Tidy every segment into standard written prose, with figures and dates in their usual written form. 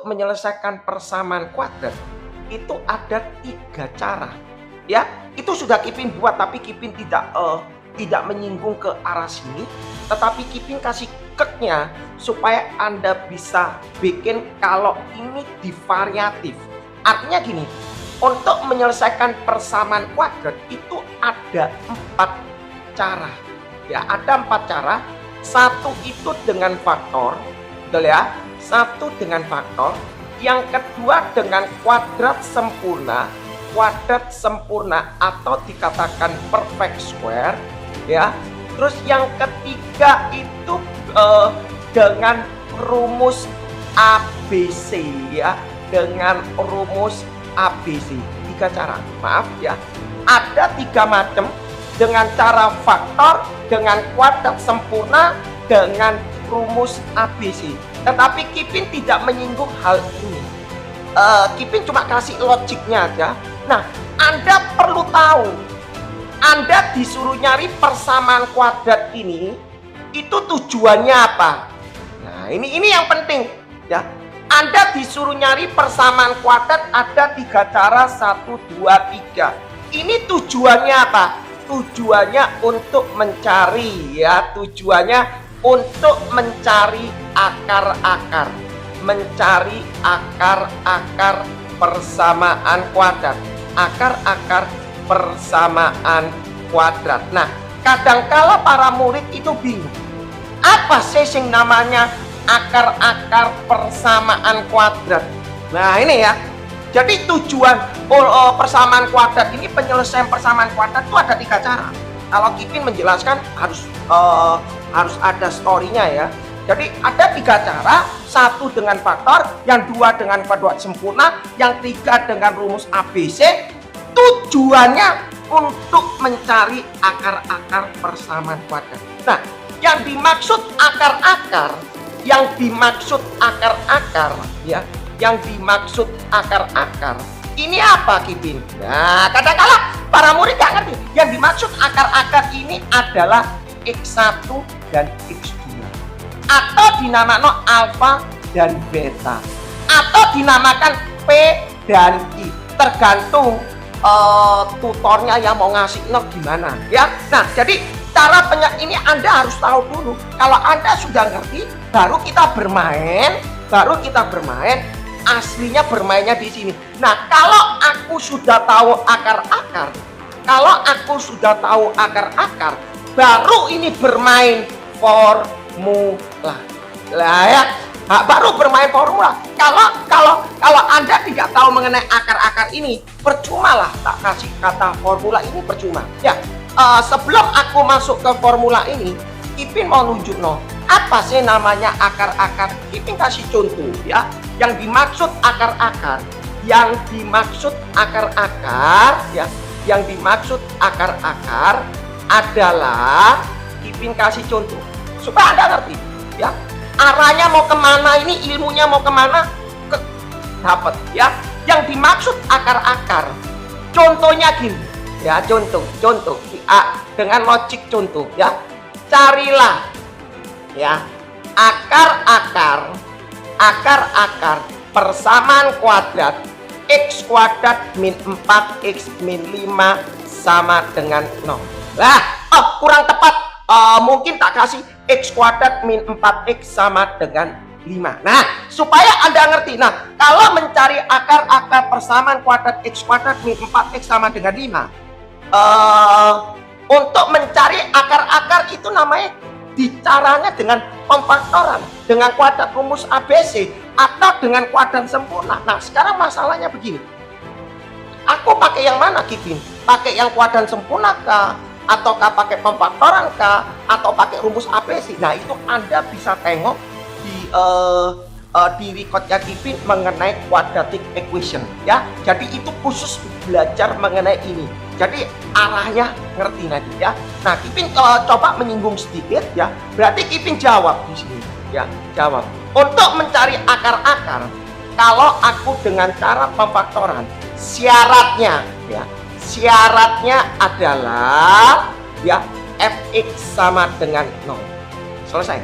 untuk menyelesaikan persamaan kuadrat itu ada 3 cara. Ya, itu sudah Kipin buat tapi Kipin tidak menyinggung ke arah sini, tetapi Kipin kasih keknya supaya Anda bisa bikin kalau ini divariatif. Artinya gini, untuk menyelesaikan persamaan kuadrat itu ada 4 cara. Ya, ada 4 cara. Satu itu dengan faktor, betul ya? Satu dengan faktor. Yang kedua dengan kuadrat sempurna atau dikatakan perfect square, ya. Terus yang ketiga itu dengan rumus ABC, ya, dengan rumus ABC. 3 cara, maaf ya. Ada 3 macam, dengan cara faktor, dengan kuadrat sempurna, dengan rumus ABC. Tetapi Kipin tidak menyinggung hal ini. Kipin cuma kasih logiknya aja. Nah, Anda perlu tahu, Anda disuruh nyari persamaan kuadrat ini, itu tujuannya apa? Nah, ini yang penting ya. Anda disuruh nyari persamaan kuadrat ada 3 cara, 1, 2, 3. Ini tujuannya apa? Tujuannya untuk mencari, ya, tujuannya untuk mencari akar-akar, mencari akar-akar persamaan kuadrat, akar-akar persamaan kuadrat. Nah, kadangkala para murid itu bingung, apa sih yang namanya akar-akar persamaan kuadrat? Nah, ini ya. Jadi tujuan persamaan kuadrat ini, penyelesaian persamaan kuadrat itu ada 3 cara. Kalau Kipin menjelaskan harus ada story-nya ya. Jadi ada 3 cara, 1 dengan faktor, yang 2 dengan kuadrat sempurna, yang 3 dengan rumus ABC. Tujuannya untuk mencari akar-akar persamaan kuadrat. Nah, yang dimaksud akar-akar, ya, yang dimaksud akar-akar ini apa, Kipin? Nah, kadang-kala para murid gak ngerti. Yang dimaksud akar-akar ini adalah X1 dan X2, atau dinamakan alfa dan beta, atau dinamakan P dan I, tergantung tutornya yang mau ngasih gimana ya. Nah, jadi cara ini Anda harus tahu dulu. Kalau Anda sudah ngerti, baru kita bermain. Aslinya bermainnya di sini. Nah, kalau aku sudah tahu akar-akar, baru ini bermain formula. Lah ya, baru bermain formula. Kalau Anda tidak tahu mengenai akar-akar ini, percuma lah tak kasih kata formula ini, percuma. Ya, sebelum aku masuk ke formula ini, Kipin mau nunjuk apa sih namanya akar-akar. Kipin kasih contoh ya. Yang dimaksud akar-akar, adalah, Kipin kasih contoh supaya Anda ngerti ya. Arahnya mau kemana, ini ilmunya mau kemana, dapat ya. Yang dimaksud akar-akar, contohnya gini ya, contoh dengan logik contoh ya. Carilah ya akar-akar persamaan kuadrat X kuadrat min 4X min 5 sama dengan 0. Lah, kurang tepat, mungkin tak kasih X kuadrat min 4X sama dengan 5. Nah, supaya Anda ngerti. Nah, kalau mencari akar-akar persamaan kuadrat X kuadrat min 4X sama dengan 5, untuk mencari akar-akar itu namanya caranya dengan pemfaktoran, dengan kuadrat rumus ABC, atau dengan kuadrat sempurna. Nah, sekarang masalahnya begini, aku pakai yang mana, Kipin? Pakai yang kuadrat sempurna kah? Ataukah pakai pemfaktoran kah? Atau pakai rumus ABC? Nah, itu Anda bisa tengok di recordnya Kipin mengenai quadratic equation ya. Jadi itu khusus belajar mengenai ini. Jadi arahnya ngerti nanti ya. Nah, Kipin coba menyinggung sedikit ya. Berarti Kipin jawab di sini ya. Jawab. Untuk mencari akar-akar, kalau aku dengan cara pemfaktoran, syaratnya adalah ya fx sama dengan 0. Selesai.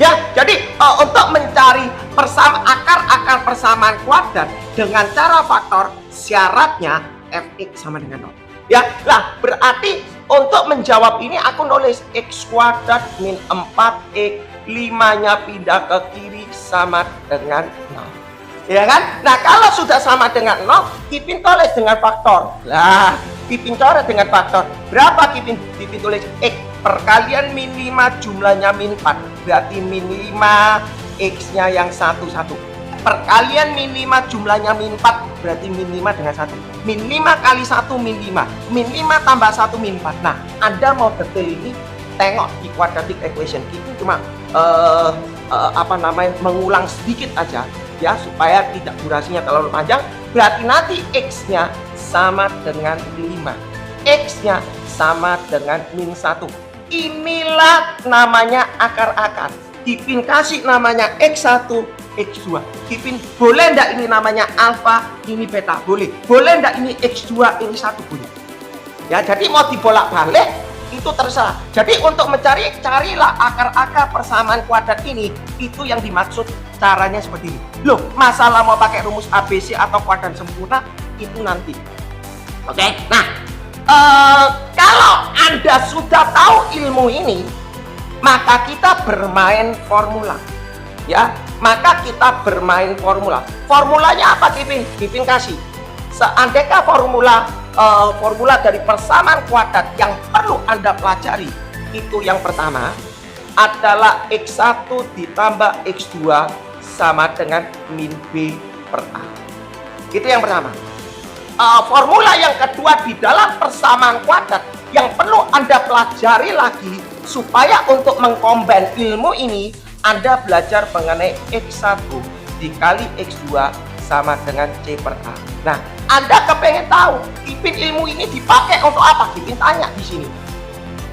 Ya, jadi untuk mencari akar persamaan kuadrat dengan cara faktor, syaratnya fx sama dengan 0. Ya, lah berarti untuk menjawab ini aku nulis x kuadrat min 4x, 5-nya pindah ke kiri sama dengan 0. Ya kan? Nah, kalau sudah sama dengan 0, Kipin tulis dengan faktor. Lah, Kipin coret dengan faktor. Berapa Kipin tulis? X perkalian min 5 jumlahnya min 4. Berarti min 5, X-nya yang 1, 1. Perkalian min 5 jumlahnya min 4. Berarti min 5 dengan 1. Min 5 kali 1 min 5. Min 5 tambah 1 min 4. Nah, Anda mau detail ini, tengok di quadratic equation. Kipin cuma mengulang sedikit aja ya, supaya tidak durasinya terlalu panjang. Berarti nanti X-nya sama dengan 5, X-nya sama dengan min 1. Inilah namanya akar-akar. Kipin kasih namanya X1, X2. Kipin boleh enggak ini namanya alfa, ini beta? Boleh. Boleh enggak ini X2, ini 1? Boleh. Ya, jadi mau dibolak-balik itu terserah. Jadi untuk carilah akar-akar persamaan kuadrat ini, itu yang dimaksud caranya seperti ini. Loh, masalah mau pakai rumus ABC atau kuadrat sempurna itu nanti. Oke. Nah, kalau Anda sudah tahu ilmu ini, maka kita bermain formula. Ya, maka kita bermain formula. Formulanya apa, Kipin? Kipin kasih. Seandainya formula dari persamaan kuadrat yang perlu Anda pelajari, itu yang pertama adalah X1 ditambah X2 sama dengan min B per A. Itu yang pertama. Formula yang kedua di dalam persamaan kuadrat yang perlu Anda pelajari lagi, supaya untuk mengkombin ilmu ini, Anda belajar mengenai X1 dikali X2 sama dengan C per A. Nah, Anda kepengen tahu Kipin ilmu ini dipakai untuk apa? Kipin tanya di sini.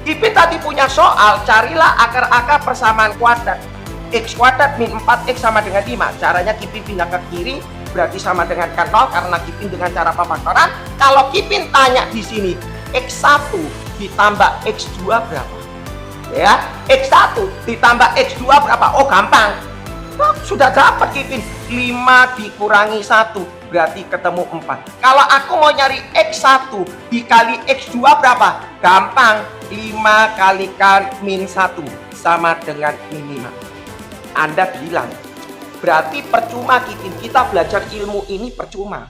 Kipin tadi punya soal, carilah akar-akar persamaan kuadrat. X kuadrat min 4x sama dengan 5. Caranya Kipin pindah ke kiri, berarti sama dengan kan 0 karena Kipin dengan cara pemfaktoran. Kalau Kipin tanya di sini, X1 ditambah X2 berapa? Ya, X1 ditambah X2 berapa? Oh, gampang. Sudah dapat Kipin, 5 dikurangi 1 berarti ketemu 4. Kalau aku mau nyari X1 dikali X2 berapa? Gampang, 5 kalikan min 1 sama dengan min 5. Anda bilang, berarti percuma Kipin, kita belajar ilmu ini percuma.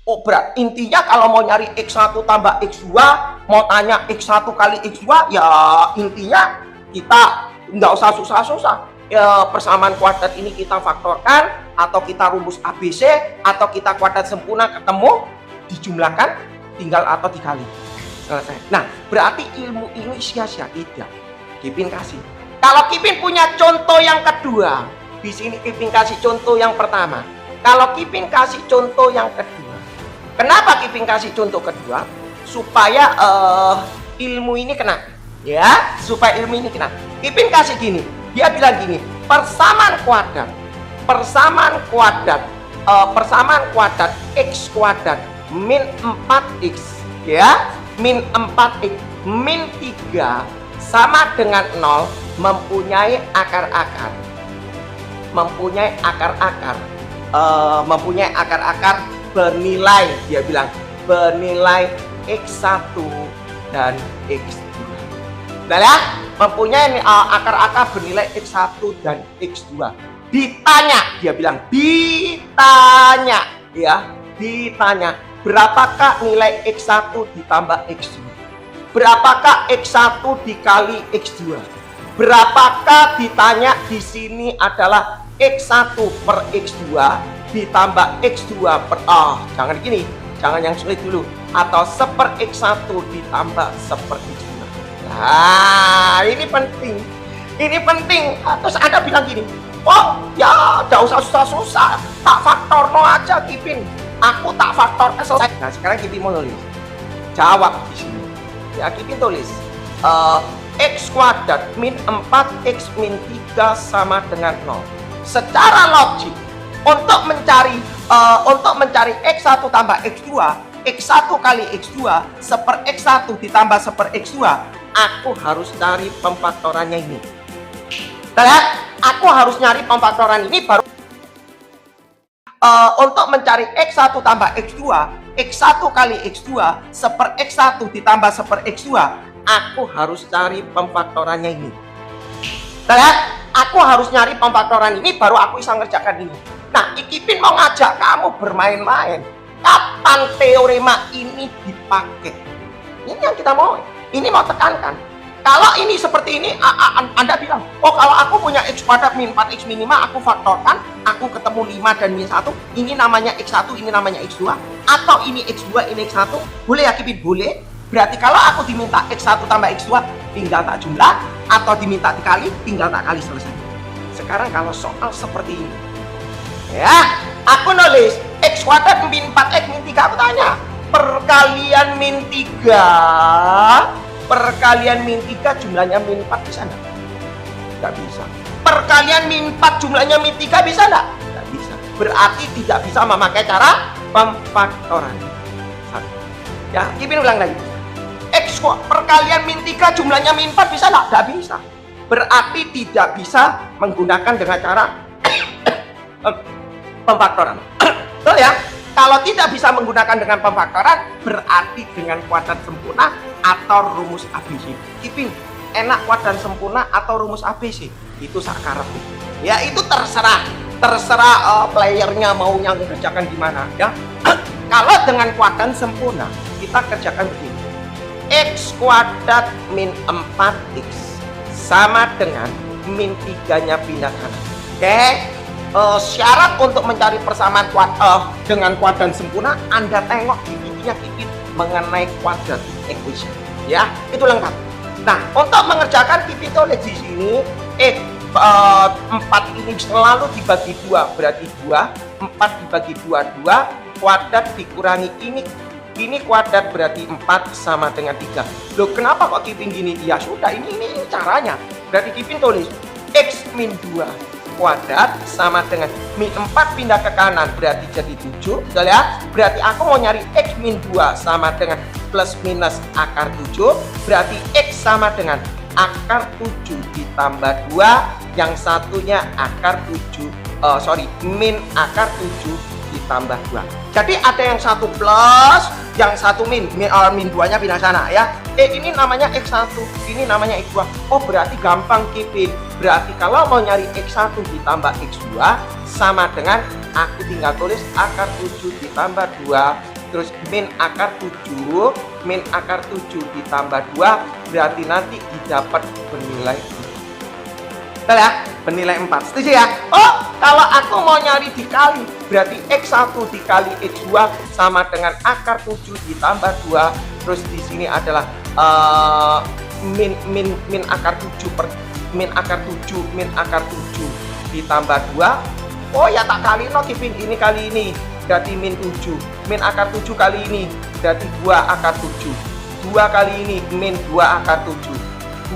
Oh, intinya kalau mau nyari X1 tambah X2, mau tanya X1 kali X2, ya intinya kita nggak usah susah-susah. Ya, persamaan kuadrat ini kita faktorkan, atau kita rumus ABC, atau kita kuadrat sempurna ketemu, dijumlahkan, tinggal atau dikali. Selesai. Nah, berarti ilmu ini sia-sia? Tidak. Kipin kasih. Kalau Kipin punya contoh yang kedua, di sini Kipin kasih contoh yang pertama. Kalau Kipin kasih contoh yang kedua, kenapa Kipin kasih contoh kedua? Supaya ilmu ini kena. Ya, supaya ilmu ini kena. Kipin kasih gini. Dia bilang gini, persamaan kuadrat X kuadrat min 4x, ya, min 4x min 3 sama dengan 0 mempunyai akar-akar bernilai, dia bilang bernilai X1 dan X2. Nah ya, mempunyai akar-akar bernilai X1 dan X2. Ditanya, dia bilang ditanya, berapakah nilai X1 ditambah X2? Berapakah X1 dikali X2? Berapakah ditanya di sini adalah X1 per X2 ditambah X2 per jangan gini, jangan yang sulit dulu, atau seper X1 ditambah seper X2. Nah, ini penting. Terus Anda bilang gini, oh ya, tidak usah susah-susah, tak faktor no aja Kipin. Aku tak faktor selesai. Nah, sekarang Kipin mau nulis. Jawab di sini. Ya, Kipin tulis X kuadrat min 4x min 3 sama dengan 0. Secara logik, untuk mencari X1 tambah X2, X1 kali X2 seper X1 ditambah seper X2, aku harus cari pemfaktorannya ini. Lihat, aku harus nyari pemfaktoran ini baru untuk mencari X1 tambah X2, X1 kali X2 seper X1 ditambah seper X2, aku harus cari pemfaktorannya ini. Lihat, aku harus nyari pemfaktoran ini baru aku bisa ngerjakan ini. Nah, Ikipin mau ngajak kamu bermain-main. Kapan teorema ini dipakai? Ini yang kita mau. Ini mau tekankan. Kalau ini seperti ini, Anda bilang, oh kalau aku punya X kuadrat min 4X min 5, aku faktorkan, aku ketemu 5 dan min 1, ini namanya X1, ini namanya X2, atau ini X2, ini X1, boleh ya Kipin? Boleh. Berarti kalau aku diminta X1 tambah X2, tinggal tak jumlah, atau diminta dikali, tinggal tak kali, selesai. Sekarang kalau soal seperti ini, ya, aku nulis X kuadrat min 4X min 3, aku tanya, perkalian min 3, perkalian min 3 jumlahnya min 4 bisa enggak? Enggak bisa. Perkalian min 4 jumlahnya min 3 bisa enggak? Enggak bisa. Berarti tidak bisa memakai cara pemfaktoran. Ya, Kipin ulang lagi. X perkalian min 3 jumlahnya min 4 bisa enggak? Enggak bisa. Berarti tidak bisa menggunakan dengan cara pemfaktoran. Betul ya? Kalau tidak bisa menggunakan dengan pemfaktoran, berarti dengan kuadrat sempurna atau rumus ABC. Kipin, enak kuadrat sempurna atau rumus ABC? Itu sakarep. Ya, itu terserah playernya maunya mengerjakan gimana ya. Kalau dengan kuadrat sempurna, kita kerjakan begini. X kuadrat min 4X sama dengan min 3-nya pindah kanan. Oke? Syarat untuk mencari persamaan dengan kuadrat sempurna, Anda tengok di videonya Kipin mengenai kuadrat equation. Ya, itu lengkap. Nah, untuk mengerjakan Kipin tulis di sini 4 ini selalu dibagi 2, berarti 2, 4 dibagi 2, 2, kuadrat dikurangi ini kuadrat berarti 4 sama dengan 3. Loh, kenapa kok Kipin gini? Ya sudah, ini caranya. Berarti Kipin tulis X min 2 kuadrat sama dengan min 4 pindah ke kanan berarti jadi 7. Betul ya? Berarti aku mau nyari X min 2 sama dengan plus minus akar 7, berarti X sama dengan akar 7 ditambah 2, yang satunya akar 7 min akar 7 ditambah 2. Jadi ada yang satu plus, yang satu min 2-nya pindah sana ya. Ini namanya X1, ini namanya X2. Oh, berarti gampang Kipin. Berarti kalau mau nyari X1 ditambah X2 sama dengan aku tinggal tulis akar 7 ditambah 2, terus min akar 7 ditambah 2, berarti nanti didapat bernilai 4. Betul ya? Bernilai 4. Setuju ya? Oh, kalau aku mau nyari dikali, berarti X1 dikali X2 sama dengan akar 7 ditambah 2, terus di sini adalah min akar 7 min akar 7 ditambah 2. Oh ya, tak kali no Kipin, ini kali ini berarti min 7, min akar 7 kali ini berarti 2 akar 7, 2 kali ini min 2 akar 7,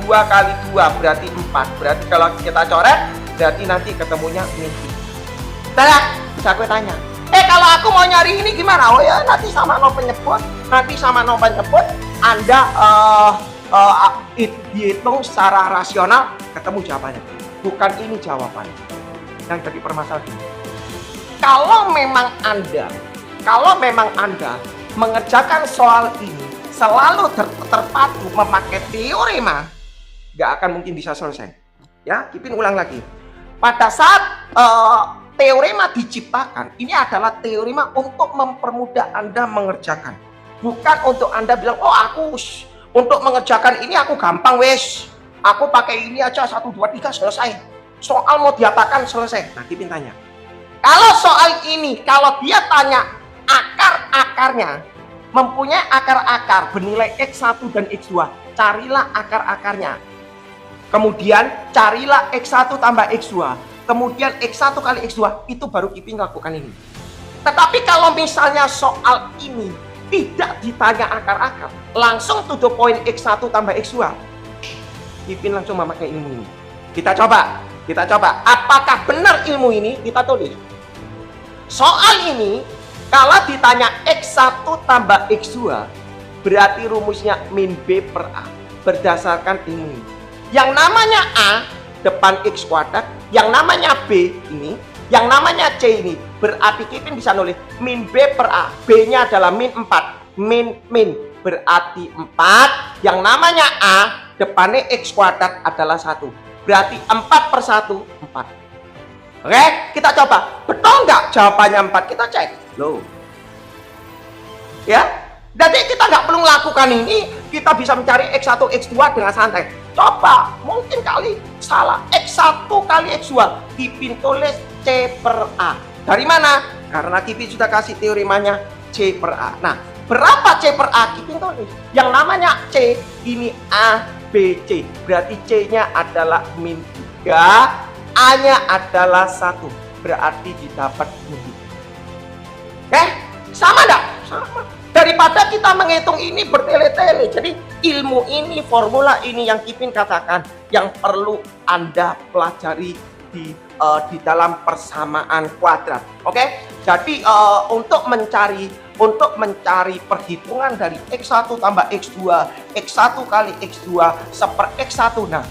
2 kali 2 berarti 4. Berarti kalau kita coret, berarti nanti ketemunya min 3. Nah, bisa aku tanya, kalau aku mau nyari ini gimana? Oh ya, nanti sama no penyebut, Anda dihitung secara rasional, ketemu jawabannya. Bukan ini jawabannya. Yang jadi permasalahan. Kalau memang Anda mengerjakan soal ini selalu terpaku memakai teorema, nggak akan mungkin bisa selesai. Ya, Kipin ulang lagi. Pada saat teorema diciptakan, ini adalah teorema untuk mempermudah Anda mengerjakan. Bukan untuk Anda bilang, oh aku untuk mengerjakan ini aku gampang wes. Aku pakai ini aja 1, 2, 3 selesai. Soal mau diapakan selesai. Nah, Kipin tanya. Kalau soal ini, kalau dia tanya akar-akarnya, mempunyai akar-akar bernilai X1 dan X2, carilah akar-akarnya. Kemudian carilah X1 tambah X2. Kemudian X1 kali X2, itu baru Kipin lakukan ini. Tetapi kalau misalnya soal ini tidak ditanya akar-akar, langsung to the point X1 tambah X2, Kipin langsung memakai ilmu ini. Kita coba. Apakah benar ilmu ini? Kita tulis. Soal ini, kalau ditanya X1 tambah X2, berarti rumusnya min B per A. Berdasarkan ilmu ini. Yang namanya A, depan X kuadrat, yang namanya B ini, yang namanya C ini, berarti Kipin bisa nulis min B per A. B-nya adalah min 4. Min berarti 4. Yang namanya A, depannya X kuadrat adalah 1. Berarti 4 per 1, 4. Oke, kita coba. Betul nggak jawabannya 4? Kita cek. Loh. Ya, jadi kita nggak perlu melakukan ini. Kita bisa mencari X1, X2 dengan santai. Coba, mungkin kali salah. X1 kali X2. Kipin tulis C per A. Dari mana? Karena Kipin sudah kasih teoremanya C per A. Nah, berapa C per A? Kipin tulis. Yang namanya C, ini A, B, C. Berarti C-nya adalah min 3. A-nya adalah 1. Berarti didapat min 3. Sama enggak? Sama. Daripada kita menghitung ini bertele-tele. Jadi ilmu ini, formula ini yang Kipin katakan yang perlu Anda pelajari di dalam persamaan kuadrat. Oke? Jadi untuk mencari perhitungan dari X1 tambah X2, X1 kali X2 seper X1. Nah,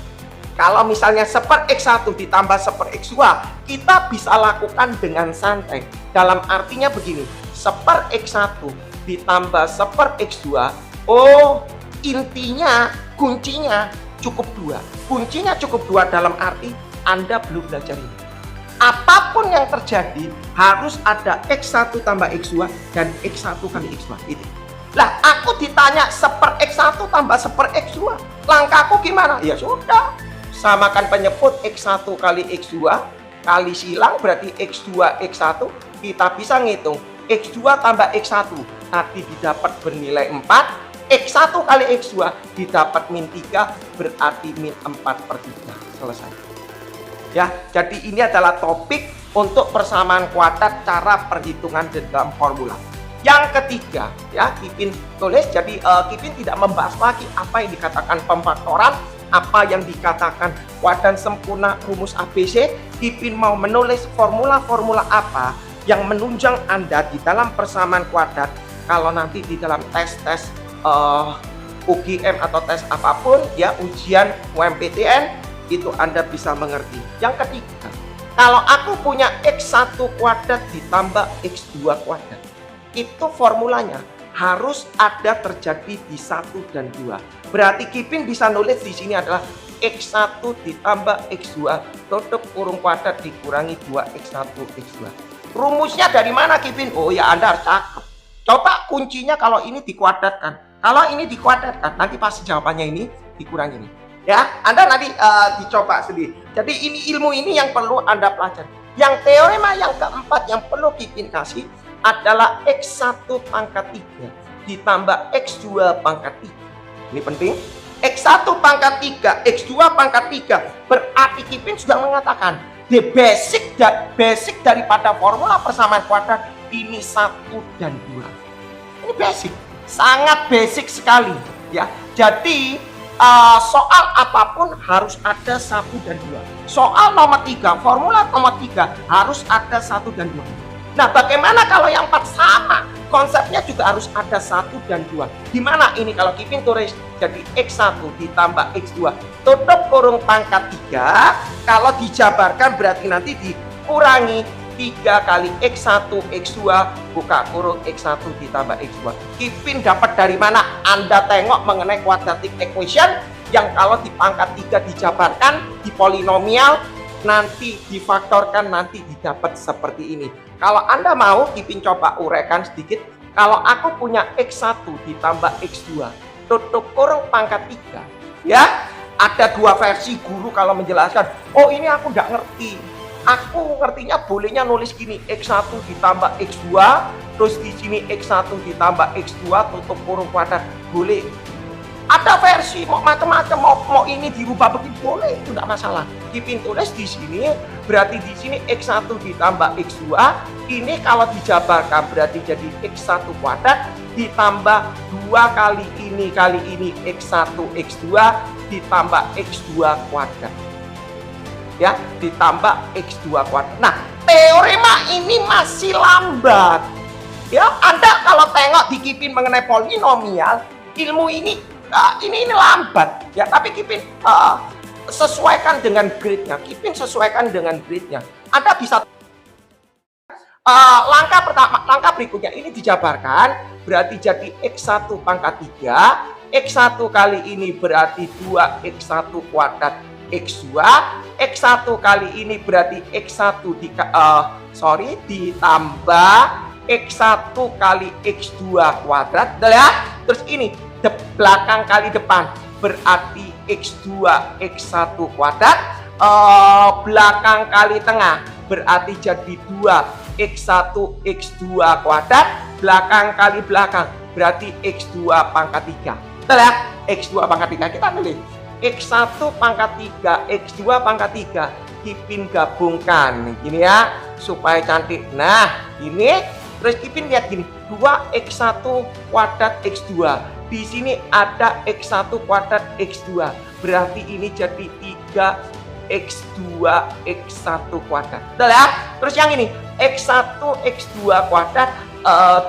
kalau misalnya seper X1 ditambah seper X2, kita bisa lakukan dengan santai. Dalam artinya begini, seper X1 ditambah seper X2, oh intinya kuncinya cukup 2. Kuncinya cukup 2 dalam arti Anda belum belajar ini. Apapun yang terjadi harus ada X1 tambah X2 dan X1 kali X2. Itu. Lah, aku ditanya seper X1 tambah seper X2. Langkahku gimana? Ya sudah. Samakan penyebut X1 kali X2 kali silang berarti X2 X1. Kita bisa ngitung X2 tambah X1 tadi didapat bernilai 4. X1 kali X2 didapat min 3 berarti min 4 per 3. Selesai. Ya, jadi ini adalah topik untuk persamaan kuadrat cara perhitungan dalam formula. Yang ketiga, ya Kipin tulis. Jadi Kipin tidak membahas lagi apa yang dikatakan pemfaktoran, apa yang dikatakan kuadran sempurna, rumus ABC. Kipin mau menulis formula-formula apa yang menunjang Anda di dalam persamaan kuadrat. Kalau nanti di dalam tes-tes UGM atau tes apapun, ya ujian UMPTN, itu Anda bisa mengerti. Yang ketiga, kalau aku punya X1 kuadrat ditambah X2 kuadrat, itu formulanya harus ada terjadi di 1 dan 2. Berarti Kipin bisa nulis di sini adalah X1 ditambah X2 tutup kurung kuadrat dikurangi 2X1 X2. Rumusnya dari mana Kipin? Oh ya, Anda harus cakep. Coba kuncinya kalau ini dikuadratkan. Kalau ini dikuadratkan, nanti pasti jawabannya ini dikurangi ini. Ya, Anda nanti dicoba sendiri. Jadi ini ilmu ini yang perlu Anda pelajari. Yang teorema yang keempat yang perlu Kipin kasih adalah X1 pangkat 3 ditambah X2 pangkat 3. Ini penting. X1 pangkat 3, X2 pangkat 3. Berarti Kipin sudah mengatakan the basic daripada formula persamaan kuadrat ini 1 dan 2. Ini basic. Sangat basic sekali, ya. Jadi soal apapun harus ada 1 dan 2. Soal nomor 3, formula nomor 3 harus ada 1 dan 2. Nah, bagaimana kalau yang 4 sama? Konsepnya juga harus ada 1 dan 2. Gimana ini kalau Kipin tulis jadi X1 ditambah X2 tutup kurung pangkat 3. Kalau dijabarkan berarti nanti dikurangi 3 kali X1 X2 buka kurung X1 ditambah X2. Kipin dapat dari mana? Anda tengok mengenai quadratic equation yang kalau di pangkat 3 dijabarkan di polinomial, nanti difaktorkan, nanti didapat seperti ini. Kalau Anda mau, Kipin coba uraikan sedikit. Kalau aku punya X1 ditambah X2 tutup kurung pangkat 3, ya ada dua versi guru kalau menjelaskan. Oh, ini aku nggak ngerti. Aku ngertinya bolehnya nulis gini, X1 ditambah X2, terus di sini X1 ditambah X2 tutup kurung kuadrat. Boleh. Ada versi mau macam-macam, mau ini dirubah begitu boleh, itu tidak masalah. Kipin tulis di sini, berarti di sini X1 ditambah X2, ini kalau dijabarkan berarti jadi X1 kuadrat ditambah 2 kali ini X1 X2 ditambah X2 kuadrat. Ya, ditambah X2 kuadrat. Nah, teorema ini masih lambat. Ya, Anda kalau tengok di Kipin mengenai polinomial, ilmu ini lambat. Ya, tapi Kipin sesuaikan dengan grade-nya. Kipin sesuaikan dengan grade-nya. Anda bisa langkah berikutnya ini dijabarkan, berarti jadi X1 pangkat 3. X1 kali ini berarti 2X1 kuadrat X2. X1 kali ini berarti X1 ditambah X1 kali X2 kuadrat. Ya. Terus ini belakang kali depan berarti X2 X1 kuadrat. Belakang kali tengah berarti jadi 2X1 X2 kuadrat. Belakang kali belakang berarti X2 pangkat 3. Betul ya? X2 pangkat 3 kita tulis. X1 pangkat 3, X2 pangkat 3. Kipin gabungkan gini ya, supaya cantik. Nah, ini terus Kipin lihat gini, 2X1 kuadrat X2. Di sini ada X1 kuadrat X2. Berarti ini jadi 3X2 X1 kuadrat. Betul ya? Terus yang ini X1 X2 kuadrat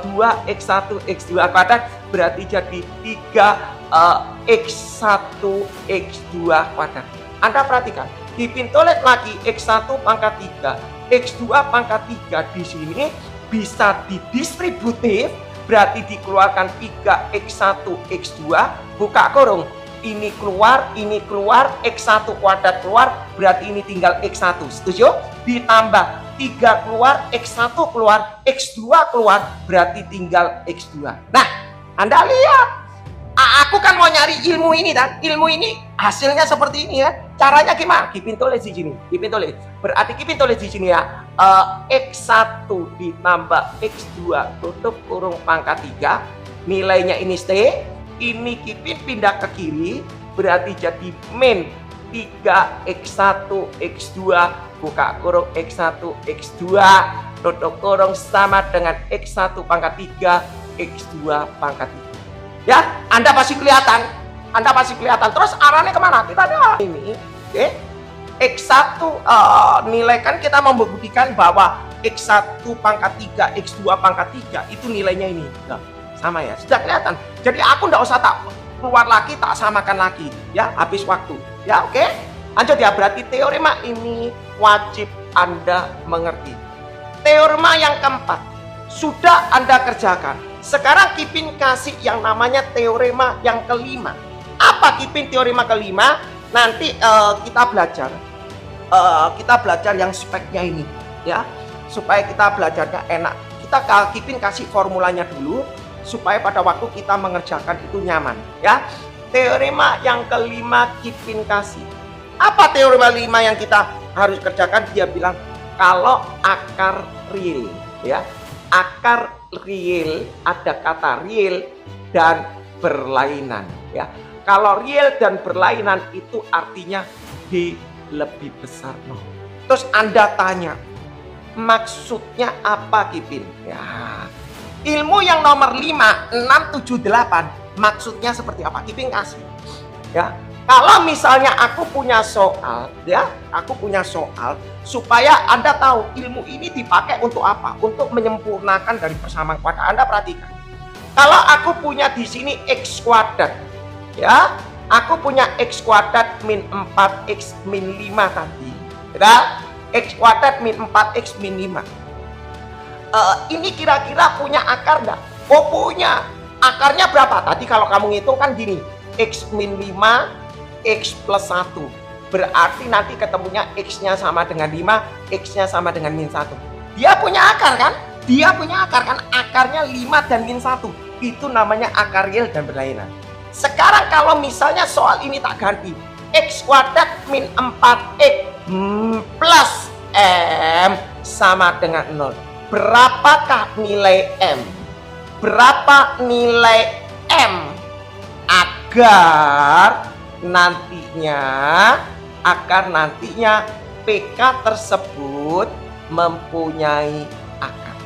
2X1 X2 kuadrat berarti jadi 3X1 X2 kuadrat. Anda perhatikan, Kipin tulis lagi X1 pangkat 3, X2 pangkat 3 di sini bisa didistributif, berarti dikeluarkan 3X1 X2, buka kurung. Ini keluar, X1 kuadrat keluar, berarti ini tinggal X1. Setuju? Ditambah 3 keluar, X1 keluar, X2 keluar, berarti tinggal X2. Nah, Anda lihat, aku kan mau nyari ilmu ini dan ilmu ini hasilnya seperti ini ya. Caranya gimana? Kipin tulis di sini. Kipin tulis. Berarti Kipin tulis di sini ya. X1 ditambah X2 tutup kurung pangkat 3. Nilainya ini stay. Ini Kipin pindah ke kiri. Berarti jadi min 3X1 X2 buka kurung X1 X2 tutup kurung sama dengan X1 pangkat 3 X2 pangkat 3. Ya, Anda pasti kelihatan. Terus arahnya kemana? Kita ada ini, oke? X1 nilai kan kita membuktikan bahwa X1 pangkat 3 X2 pangkat 3 itu nilainya ini. Nah, sama ya, sudah kelihatan. Jadi aku nggak usah tak keluar lagi, tak samakan lagi ya, habis waktu ya. Oke, lanjut ya. Berarti teorema ini wajib Anda mengerti. Teorema yang keempat sudah Anda kerjakan. Sekarang Kipin kasih yang namanya teorema yang kelima. Apa Kipin teorema kelima? Nanti kita belajar yang speknya ini ya, supaya kita belajarnya enak. Kipin kasih formulanya dulu supaya pada waktu kita mengerjakan itu nyaman ya. Teorema yang kelima Kipin kasih. Apa teorema 5 yang kita harus kerjakan? Dia bilang kalau akar real ya, akar real, ada kata real dan berlainan ya. Kalau real dan berlainan itu artinya D lebih besar 0. Terus Anda tanya, maksudnya apa Kipin? Ya, ilmu yang nomor 5, 6, 7, 8 maksudnya seperti apa? Kipin kasih ya. Kalau misalnya aku punya soal ya, supaya Anda tahu ilmu ini dipakai untuk apa? Untuk menyempurnakan dari persamaan kuadrat. Anda perhatikan. Kalau aku punya di sini X kuadrat ya, aku punya X kuadrat min 4X min 5 tadi ya, X kuadrat min 4X min 5. Ini kira-kira punya akar enggak? Oh punya. Akarnya berapa? Tadi kalau kamu ngitung kan gini, X min 5 X plus 1. Berarti nanti ketemunya X-nya sama dengan 5, X-nya sama dengan min 1. Dia punya akar kan? Akarnya 5 dan min 1. Itu namanya akar real dan berlainan. Sekarang kalau misalnya soal ini tak ganti, X kuadrat min 4X plus M sama dengan 0. Berapakah nilai M? Berapa nilai M agar nantinya PK tersebut mempunyai akar.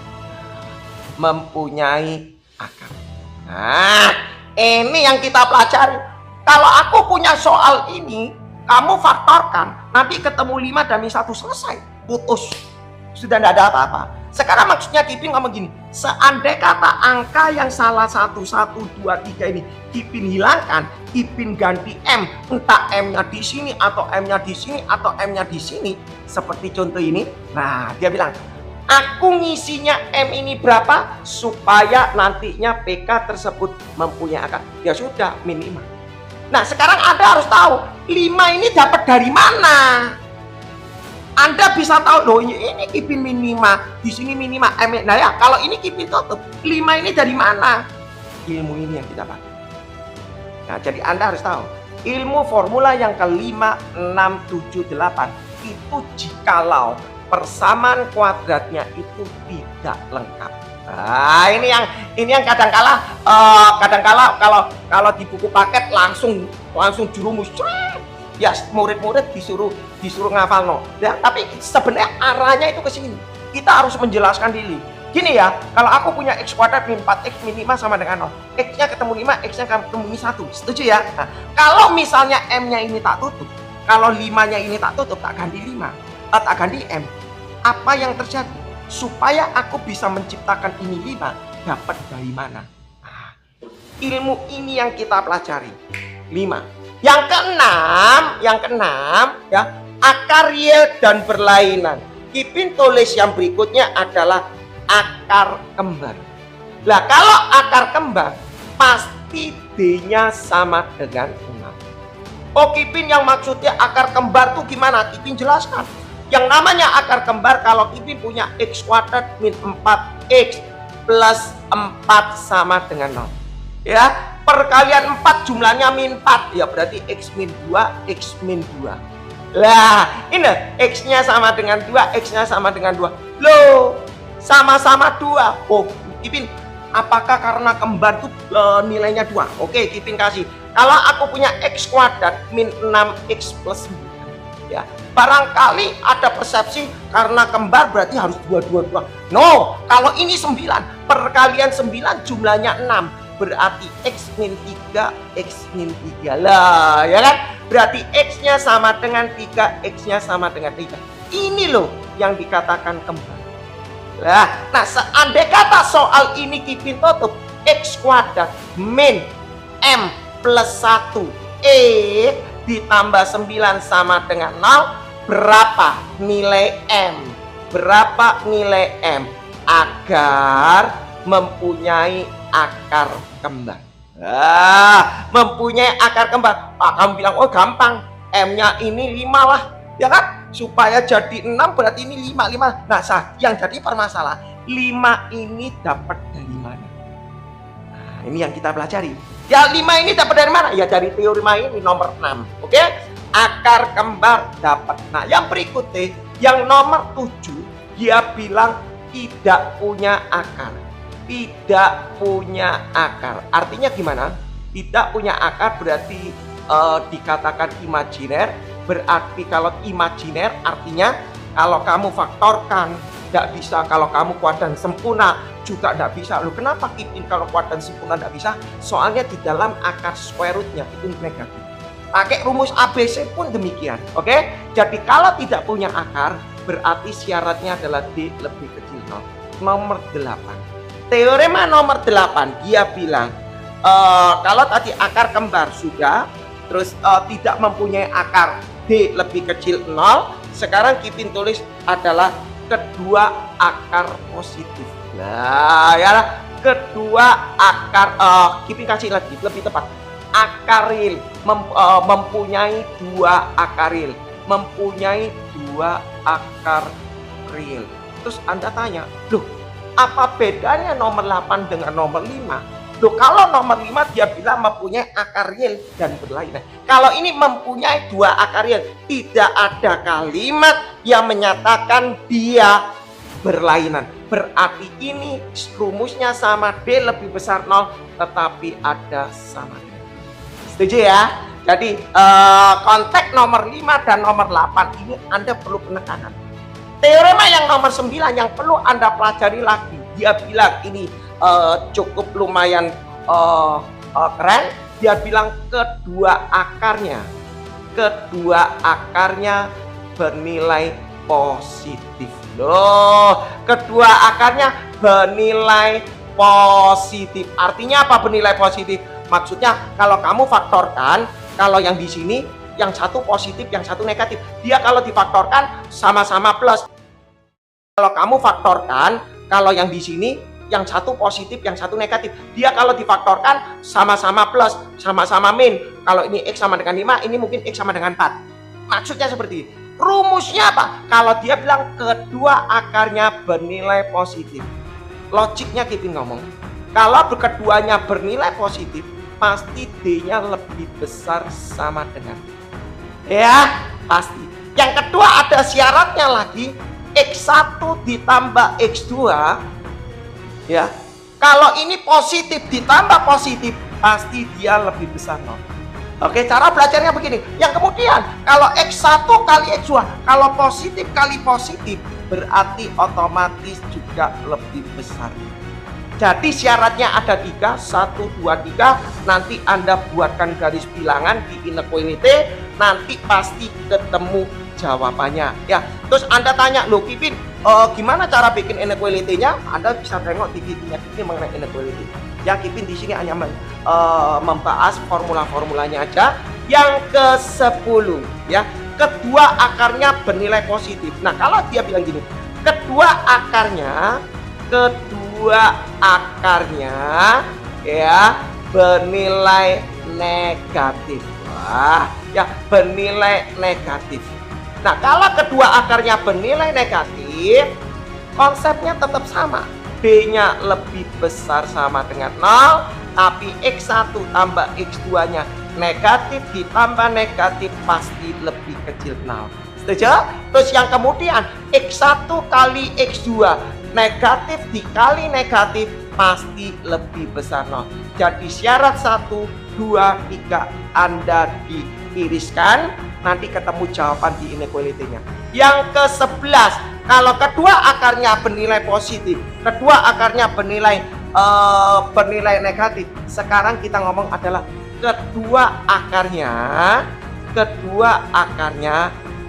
Nah, ini yang kita pelajari. Kalau aku punya soal ini, kamu faktorkan, nanti ketemu 5 dan min 1 selesai, putus. Sudah tidak ada apa-apa. sekarang maksudnya Kipin ngomong gini, seandai kata angka yang salah 1, 1, 2, 3 ini Kipin hilangkan, Kipin ganti M, entah M-nya di sini atau M-nya di sini atau M-nya di sini, seperti contoh ini. Nah, dia bilang, aku ngisinya M ini berapa supaya nantinya PK tersebut mempunyai akar. Ya sudah, min 5. Nah, sekarang Anda harus tahu 5 ini dapat dari mana. Anda bisa tahu, loh ini Kipin min 5, di sini min 5 M. Nah ya, kalau ini Kipin tutup, 5 ini dari mana? Ilmu ini yang kita pakai. Nah, jadi Anda harus tahu, ilmu formula yang ke-5, 6, 7, 8 itu jikalau persamaan kuadratnya itu tidak lengkap. Nah, ini yang kadang-kala kalau di buku paket langsung jurumus. Ya, murid-murid disuruh ngafal no. Ya, tapi sebenarnya arahnya itu ke sini. Kita harus menjelaskan diri. Gini ya, kalau aku punya x kuadrat min 4x min 5 sama dengan 0. X-nya ketemu 5, X-nya ketemu 1. Setuju ya? Nah, kalau misalnya M-nya ini tak tutup, kalau 5-nya ini tak tutup, tak ganti 5, tak ganti M. Apa yang terjadi? Supaya aku bisa menciptakan ini 5, dapat dari mana? Nah, ilmu ini yang kita pelajari. 5. Yang keenam ya, akar real dan berlainan. Kipin tulis yang berikutnya adalah akar kembar. Nah, kalau akar kembar pasti D-nya sama dengan 6. Oh, Kipin yang maksudnya akar kembar tuh gimana? Kipin jelaskan. Yang namanya akar kembar kalau Kipin punya x kuadrat min 4x plus 4 sama dengan 0. Ya, perkalian 4 jumlahnya min 4, ya berarti x min 2, x min 2. Lah, ini x-nya sama dengan 2, x-nya sama dengan 2. Loh, sama-sama 2. Oh, Kipin, apakah karena kembar itu nilainya 2? Oke, Kipin kasih. Kalau aku punya x kuadrat min 6x plus 9, ya, barangkali ada persepsi karena kembar berarti harus 2. No, kalau ini 9, perkalian 9 jumlahnya 6. Berarti X min 3, X min 3 lah, ya kan? Berarti X-nya sama dengan 3, X-nya sama dengan 3. Ini loh yang dikatakan kembar. Nah, seandai kata soal ini Kipin tutup, X kuadrat min M plus 1 ditambah 9 sama dengan 0, berapa nilai M? Berapa nilai M? Agar mempunyai akar kembar. Mempunyai akar kembar. Kamu bilang, oh gampang, M-nya ini 5 lah, ya kan? Supaya jadi 6 berarti ini 5. Nah, yang jadi permasalahan, 5 ini dapat dari mana? Nah, ini yang kita pelajari. Ya, 5 ini dapat dari mana? Ya dari teori ini nomor 6. Oke? Akar kembar dapat. Nah, yang berikutnya, yang nomor 7, dia bilang tidak punya akar. Tidak punya akar. Artinya gimana? Tidak punya akar berarti dikatakan imajiner. Berarti kalau imajiner artinya kalau kamu faktorkan tidak bisa, kalau kamu kuadran sempurna juga tidak bisa. Loh, kenapa Kipin kalau kuadran sempurna tidak bisa? Soalnya di dalam akar square rootnya itu negatif. Pakai rumus ABC pun demikian. Oke? Jadi kalau tidak punya akar berarti syaratnya adalah D lebih kecil 0. Nomor 8. Teorema nomor 8, dia bilang kalau tadi akar kembar sudah, terus tidak mempunyai akar D lebih kecil 0, sekarang Kipin tulis adalah kedua akar positif. Nah, ya, kedua akar, Kipin kasih lagi lebih tepat, akar real, mempunyai 2 akar real, mempunyai 2 akar real. Terus Anda tanya, loh, apa bedanya nomor 8 dengan nomor 5? Loh, kalau nomor 5 dia bilang mempunyai akar real dan berlainan. Kalau ini mempunyai 2 akar real, tidak ada kalimat yang menyatakan dia berlainan. Berarti ini rumusnya sama, D lebih besar 0, tetapi ada sama. Setuju ya? Jadi konteks nomor 5 dan nomor 8 ini Anda perlu penekanan. Teorema yang nomor 9 yang perlu Anda pelajari lagi, dia bilang ini cukup lumayan keren. Dia bilang kedua akarnya bernilai positif. Loh, kedua akarnya bernilai positif. Artinya apa bernilai positif? Maksudnya kalau kamu faktorkan, kalau yang di sini yang satu positif, yang satu negatif. Dia kalau difaktorkan sama-sama plus. Kalau kamu faktorkan, kalau yang di sini yang satu positif, yang satu negatif. Dia kalau difaktorkan sama-sama plus, sama-sama min. Kalau ini X sama dengan 5, ini mungkin X sama dengan 4. Maksudnya seperti ini. Rumusnya apa? Kalau dia bilang kedua akarnya bernilai positif, logiknya Kipin ngomong, kalau keduanya bernilai positif, pasti D-nya lebih besar sama dengan, ya pasti. Yang kedua ada syaratnya lagi, X1 ditambah X2, ya. Kalau ini positif ditambah positif, pasti dia lebih besar nol. Oke, cara belajarnya begini. Yang kemudian, kalau X1 kali X2, kalau positif kali positif, berarti otomatis juga lebih besar. Jadi syaratnya ada 3, 1, 2, 3. Nanti Anda buatkan garis bilangan di inequality, nanti pasti ketemu jawabannya. Ya, terus Anda tanya, loh Kipin, gimana cara bikin inequality-nya? Anda bisa tengok di videonya Kipin mengenai inequality. Ya, Kipin di sini hanya membahas formula-formulanya aja. Yang ke-10, ya, kedua akarnya bernilai positif. Nah, kalau dia bilang gini, kedua akarnya ya bernilai negatif. Wah, ya bernilai negatif. Nah, kalau kedua akarnya bernilai negatif, konsepnya tetap sama. B-nya lebih besar sama dengan 0, tapi X1 tambah X2-nya negatif ditambah negatif pasti lebih kecil 0. Setuju? Terus yang kemudian X1 kali X2 negatif dikali negatif pasti lebih besar 0. Jadi syarat 1, 2, 3 Anda diiriskan, nanti ketemu jawaban di inequality-nya. Yang ke-11, kalau kedua akarnya bernilai positif, kedua akarnya bernilai negatif. Sekarang kita ngomong adalah kedua akarnya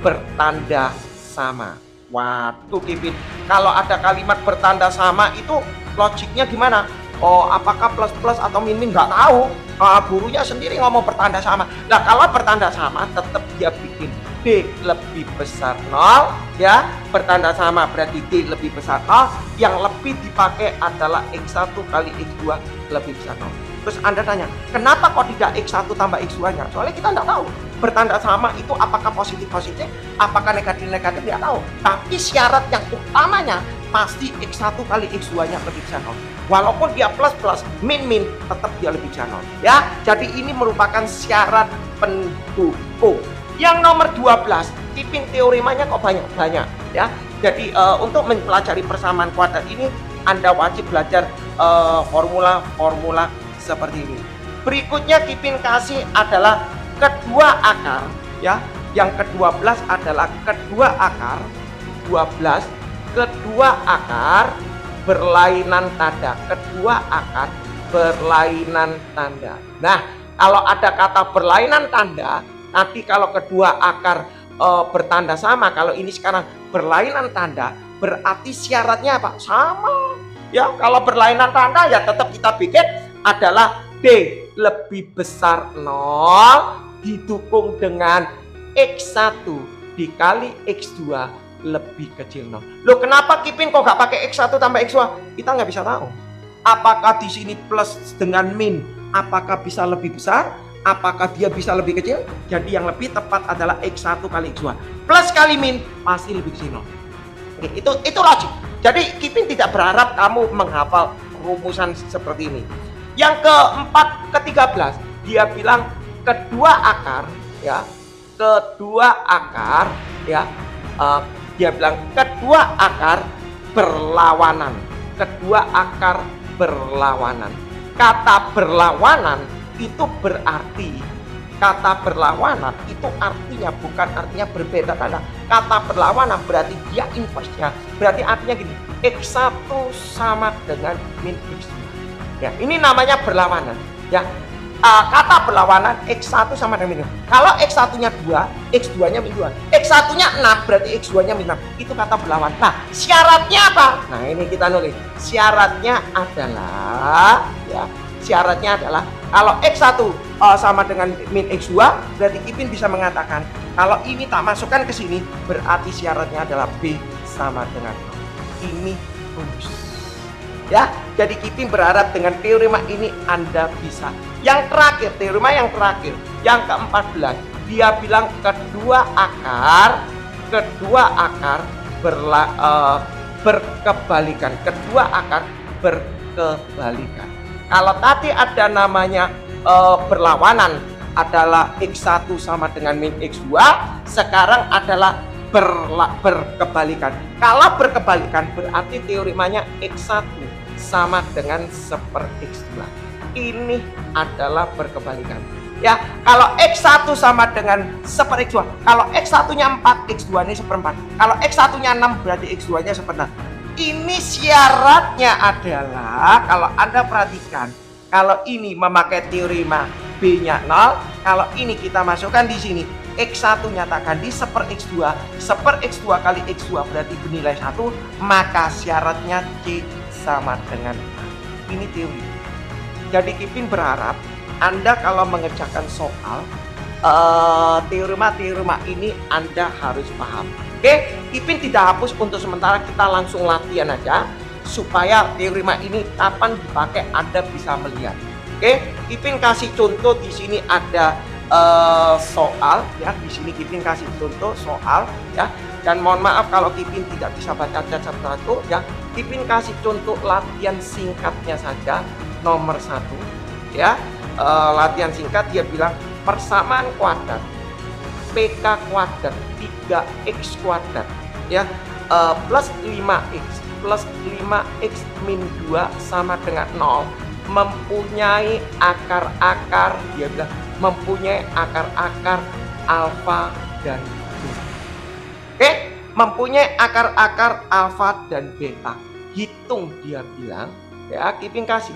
bertanda sama. Waduh Kipin, kalau ada kalimat bertanda sama itu logiknya gimana? Oh, apakah plus plus atau min min, nggak tahu. Gurunya sendiri ngomong bertanda sama. Nah, kalau bertanda sama tetap dia bikin D lebih besar 0, ya. Bertanda sama berarti D lebih besar 0. Yang lebih dipakai adalah X1 kali X2 lebih besar 0. Terus Anda tanya, kenapa kok tidak X1 tambah X2-nya? Soalnya kita nggak tahu. Bertanda sama itu apakah positif-positif, apakah negatif-negatif, nggak tahu. Tapi syarat yang utamanya pasti X1 kali X2-nya lebih besar 0. Walaupun dia plus-plus, min-min, tetap dia lebih besar 0. Ya, jadi ini merupakan syarat pendukung. Yang nomor 12, Kipin teoremanya kok banyak-banyak, ya. Jadi untuk mempelajari persamaan kuadrat ini, Anda wajib belajar formula-formula seperti ini. Berikutnya Kipin kasih adalah kedua akar, ya. Yang ke-12 adalah kedua akar 12, kedua akar berlainan tanda, kedua akar berlainan tanda. Nah, kalau ada kata berlainan tanda, nanti kalau kedua akar bertanda sama, kalau ini sekarang berlainan tanda, berarti syaratnya apa? Sama. Ya, kalau berlainan tanda ya tetap kita bikin adalah D lebih besar 0 didukung dengan X1 dikali X2 lebih kecil 0. Loh, kenapa Kipin kok gak pakai X1 tambah X2? Kita nggak bisa tahu. Apakah di sini plus dengan min, apakah bisa lebih besar? Apakah dia bisa lebih kecil? Jadi yang lebih tepat adalah X1 kali X2. Plus kali min pasti lebih kecil 0. Oke, itu logik. Jadi Kipin tidak berharap kamu menghafal rumusan seperti ini. Yang ke-13, dia bilang kedua akar, ya. Kedua akar, ya. Dia bilang kedua akar berlawanan. Kedua akar berlawanan. Kata berlawanan itu berarti, kata berlawanan itu artinya bukan artinya berbeda tanda. Kata berlawanan berarti dia inverse-nya. Berarti artinya gini, X1 sama dengan min X2. Ya, ini namanya berlawanan, ya. kata berlawanan X1 sama dengan min 2. Kalau X1-nya 2, X2-nya min 2. X1-nya 6, berarti X2-nya min 6. Itu kata berlawanan. Nah, syaratnya apa? Nah, ini kita nulis. Syaratnya adalah, ya, syaratnya adalah kalau X1 sama dengan min X2, berarti Kipin bisa mengatakan kalau ini tak masukkan ke sini, berarti syaratnya adalah B sama dengan 0. Ini rumus. Ya, jadi Kipin berharap dengan teorema ini Anda bisa. Yang terakhir, teorema yang terakhir, yang ke-14, dia bilang kedua akar berkebalikan. Kedua akar berkebalikan. Kalau tadi ada namanya berlawanan adalah X1 sama dengan min X2, sekarang adalah berkebalikan. Kalau berkebalikan berarti teoremanya X1 sama dengan 1/X2. Ini adalah berkebalikan. Ya, kalau X1 sama dengan 1/X2. Kalau X1-nya 4, X2-nya 1/4. Kalau X1-nya 6, berarti X2-nya 1/6. Ini syaratnya adalah, kalau Anda perhatikan, kalau ini memakai teorema B-nya 0, kalau ini kita masukkan di sini, X1 nyatakan di 1/X2, 1/X2 kali X2 berarti bernilai 1, maka syaratnya C sama dengan A. Ini teori. Jadi Kipin berharap Anda kalau mengerjakan soal teorema-teorema ini Anda harus paham. Oke, Kipin tidak hapus untuk sementara, kita langsung latihan aja supaya teorema ini kapan dipakai Anda bisa melihat. Oke, Kipin kasih contoh di sini ada soal ya, di sini Kipin kasih contoh soal ya. Dan mohon maaf kalau Kipin tidak bisa baca satu-satu ya. Kipin kasih contoh latihan singkatnya saja nomor 1 ya. Latihan singkat dia bilang persamaan kuadrat PK kuadrat 3x kuadrat ya, plus 5x plus 5x min 2 sama dengan 0, mempunyai akar-akar, dia bilang mempunyai akar-akar alfa dan beta. Oke, mempunyai akar-akar alfa dan beta. Hitung dia bilang ya, Kipin kasih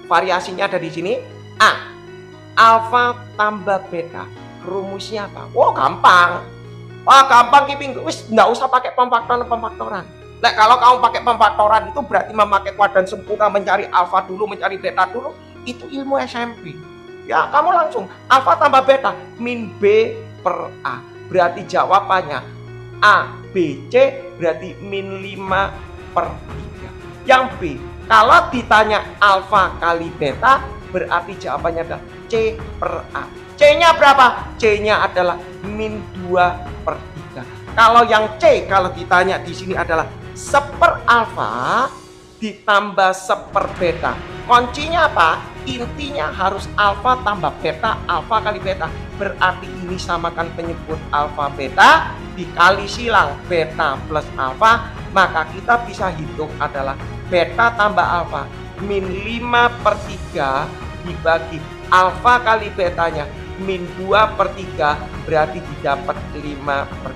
variasinya ada di sini. A, alfa tambah beta, rumusnya apa? Oh, gampang. Wah, gampang Kipin, wis nggak usah pakai pemfaktoran. Nah, kalau kamu pakai pemfaktoran itu berarti memakai kuadran sempurna, mencari alfa dulu, mencari beta dulu, itu ilmu SMP. Ya, kamu langsung alfa tambah beta min B per A. Berarti jawabannya A, B, C, berarti min 5/3. Yang B, kalau ditanya alfa kali beta, berarti jawabannya adalah C per A. C-nya berapa? C-nya adalah min 2/3. Kalau yang C, kalau ditanya di sini adalah 1/alfa ditambah 1/beta. Kuncinya apa? Intinya harus alfa tambah beta, alfa kali beta. Berarti ini samakan penyebut alfa beta dikali silang beta plus alfa, maka kita bisa hitung adalah beta tambah alfa min 5/3 dibagi alfa kali betanya min 2/3, berarti didapat 5/3.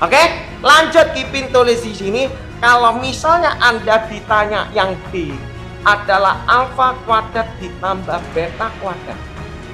Oke, lanjut Kipin tulis di sini. Kalau misalnya Anda ditanya yang D adalah alfa kuadrat ditambah beta kuadrat,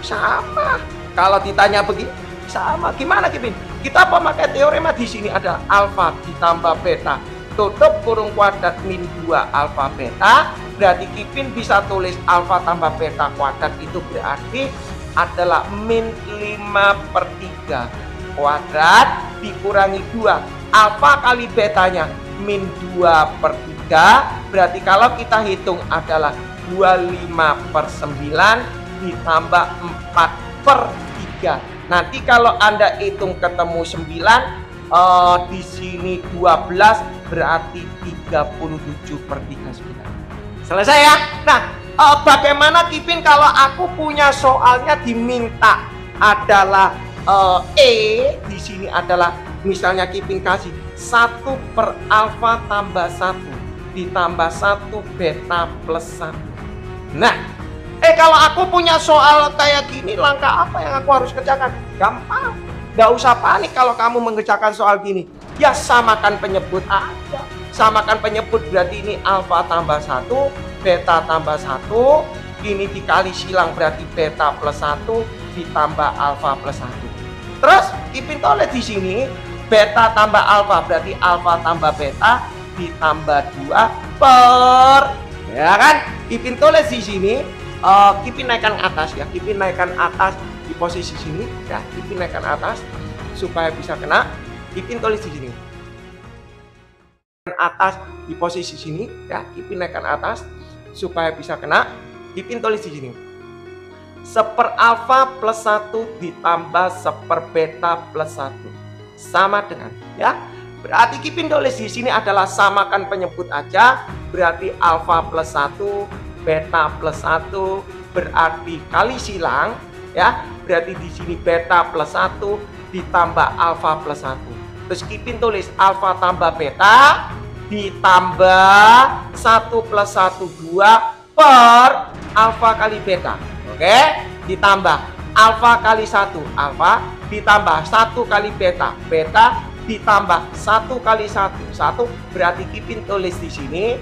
sama. Kalau ditanya begini, sama. Gimana Kipin? Kita pemakai teorema di sini ada alfa ditambah beta, tutup kurung kuadrat min 2 alfa beta. Berarti Kipin bisa tulis alfa tambah beta kuadrat itu berarti adalah min 5/3 kuadrat dikurangi 2. Alfa kali betanya min 2/3. Berarti kalau kita hitung adalah 25/9 ditambah 4/3. Nanti kalau Anda hitung ketemu 9, di sini 12, berarti 37/39. Selesai ya? Nah, bagaimana Kipin kalau aku punya soalnya diminta adalah di sini adalah misalnya Kipin kasih 1/alfa tambah 1 ditambah 1 beta plus 1. Nah, kalau aku punya soal kayak gini, langkah apa yang aku harus kerjakan? Gampang. Gak usah panik kalau kamu mengerjakan soal gini. Ya, samakan penyebut aja. Samakan penyebut berarti ini alfa tambah 1, beta tambah 1, ini dikali silang berarti beta plus 1 ditambah alfa plus 1. Terus Kipin tulis di sini beta tambah alfa berarti alfa tambah beta ditambah 2 per, ya kan? Kipin tulis di sini, Kipin naikkan atas ya, Kipin naikkan atas di posisi sini ya, Kipin naikkan atas supaya bisa kena. Kipin tulis di sini atas di posisi sini ya, Kipin naikkan atas supaya bisa kena. Kipin tulis di sini seper alfa plus 1 ditambah seper beta plus 1 sama dengan ya. Berarti Kipin tulis di sini adalah samakan penyebut aja. Berarti alfa plus 1 beta plus 1 berarti kali silang ya. Berarti di sini beta plus 1 ditambah alfa plus 1. Terus Kipin tulis alfa tambah beta ditambah 1 plus 1 2 per alfa kali beta. Oke, ditambah alfa kali 1 alfa ditambah 1 kali beta, beta ditambah 1 kali 1 1, berarti Kipin tulis di sini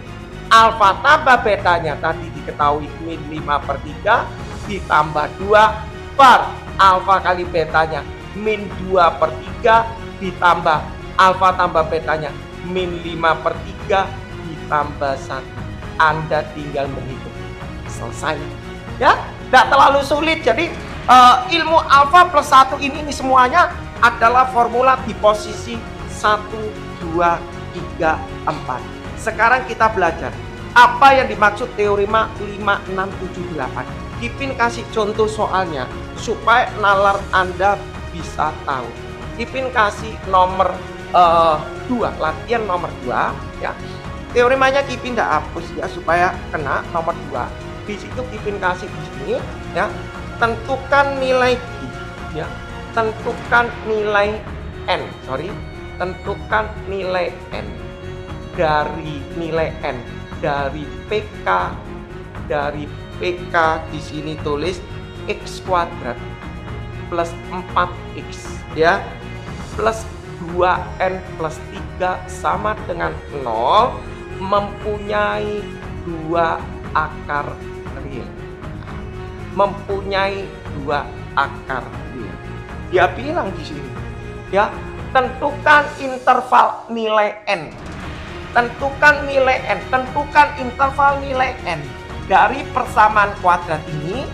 alfa tambah betanya tadi diketahui min 5/3 ditambah 2 per alfa kali betanya min 2/3 ditambah alfa tambah betanya min 5/3 ditambah 1. Anda tinggal menghitung, selesai ya, tidak terlalu sulit. Jadi ilmu alfa plus 1 ini semuanya adalah formula di posisi 1, 2, 3, 4. Sekarang kita belajar apa yang dimaksud teorema 5, 6, 7, 8. Kipin kasih contoh soalnya supaya nalar Anda bisa tahu. Kipin kasih nomor 2, latihan nomor 2 ya. Teoremanya Kipin tidak hapus ya supaya kena nomor 2. Di situ Kipin kasih di sini ya. Tentukan nilai Q ya. Tentukan nilai N, tentukan nilai N dari nilai N dari PK di sini tulis X kuadrat plus 4X ya plus 2N plus 3 sama dengan 0 mempunyai 2 akar real. Mempunyai 2 akar real. Dia bilang di sini ya, tentukan interval nilai N. Tentukan nilai N, tentukan interval nilai N dari persamaan kuadrat ini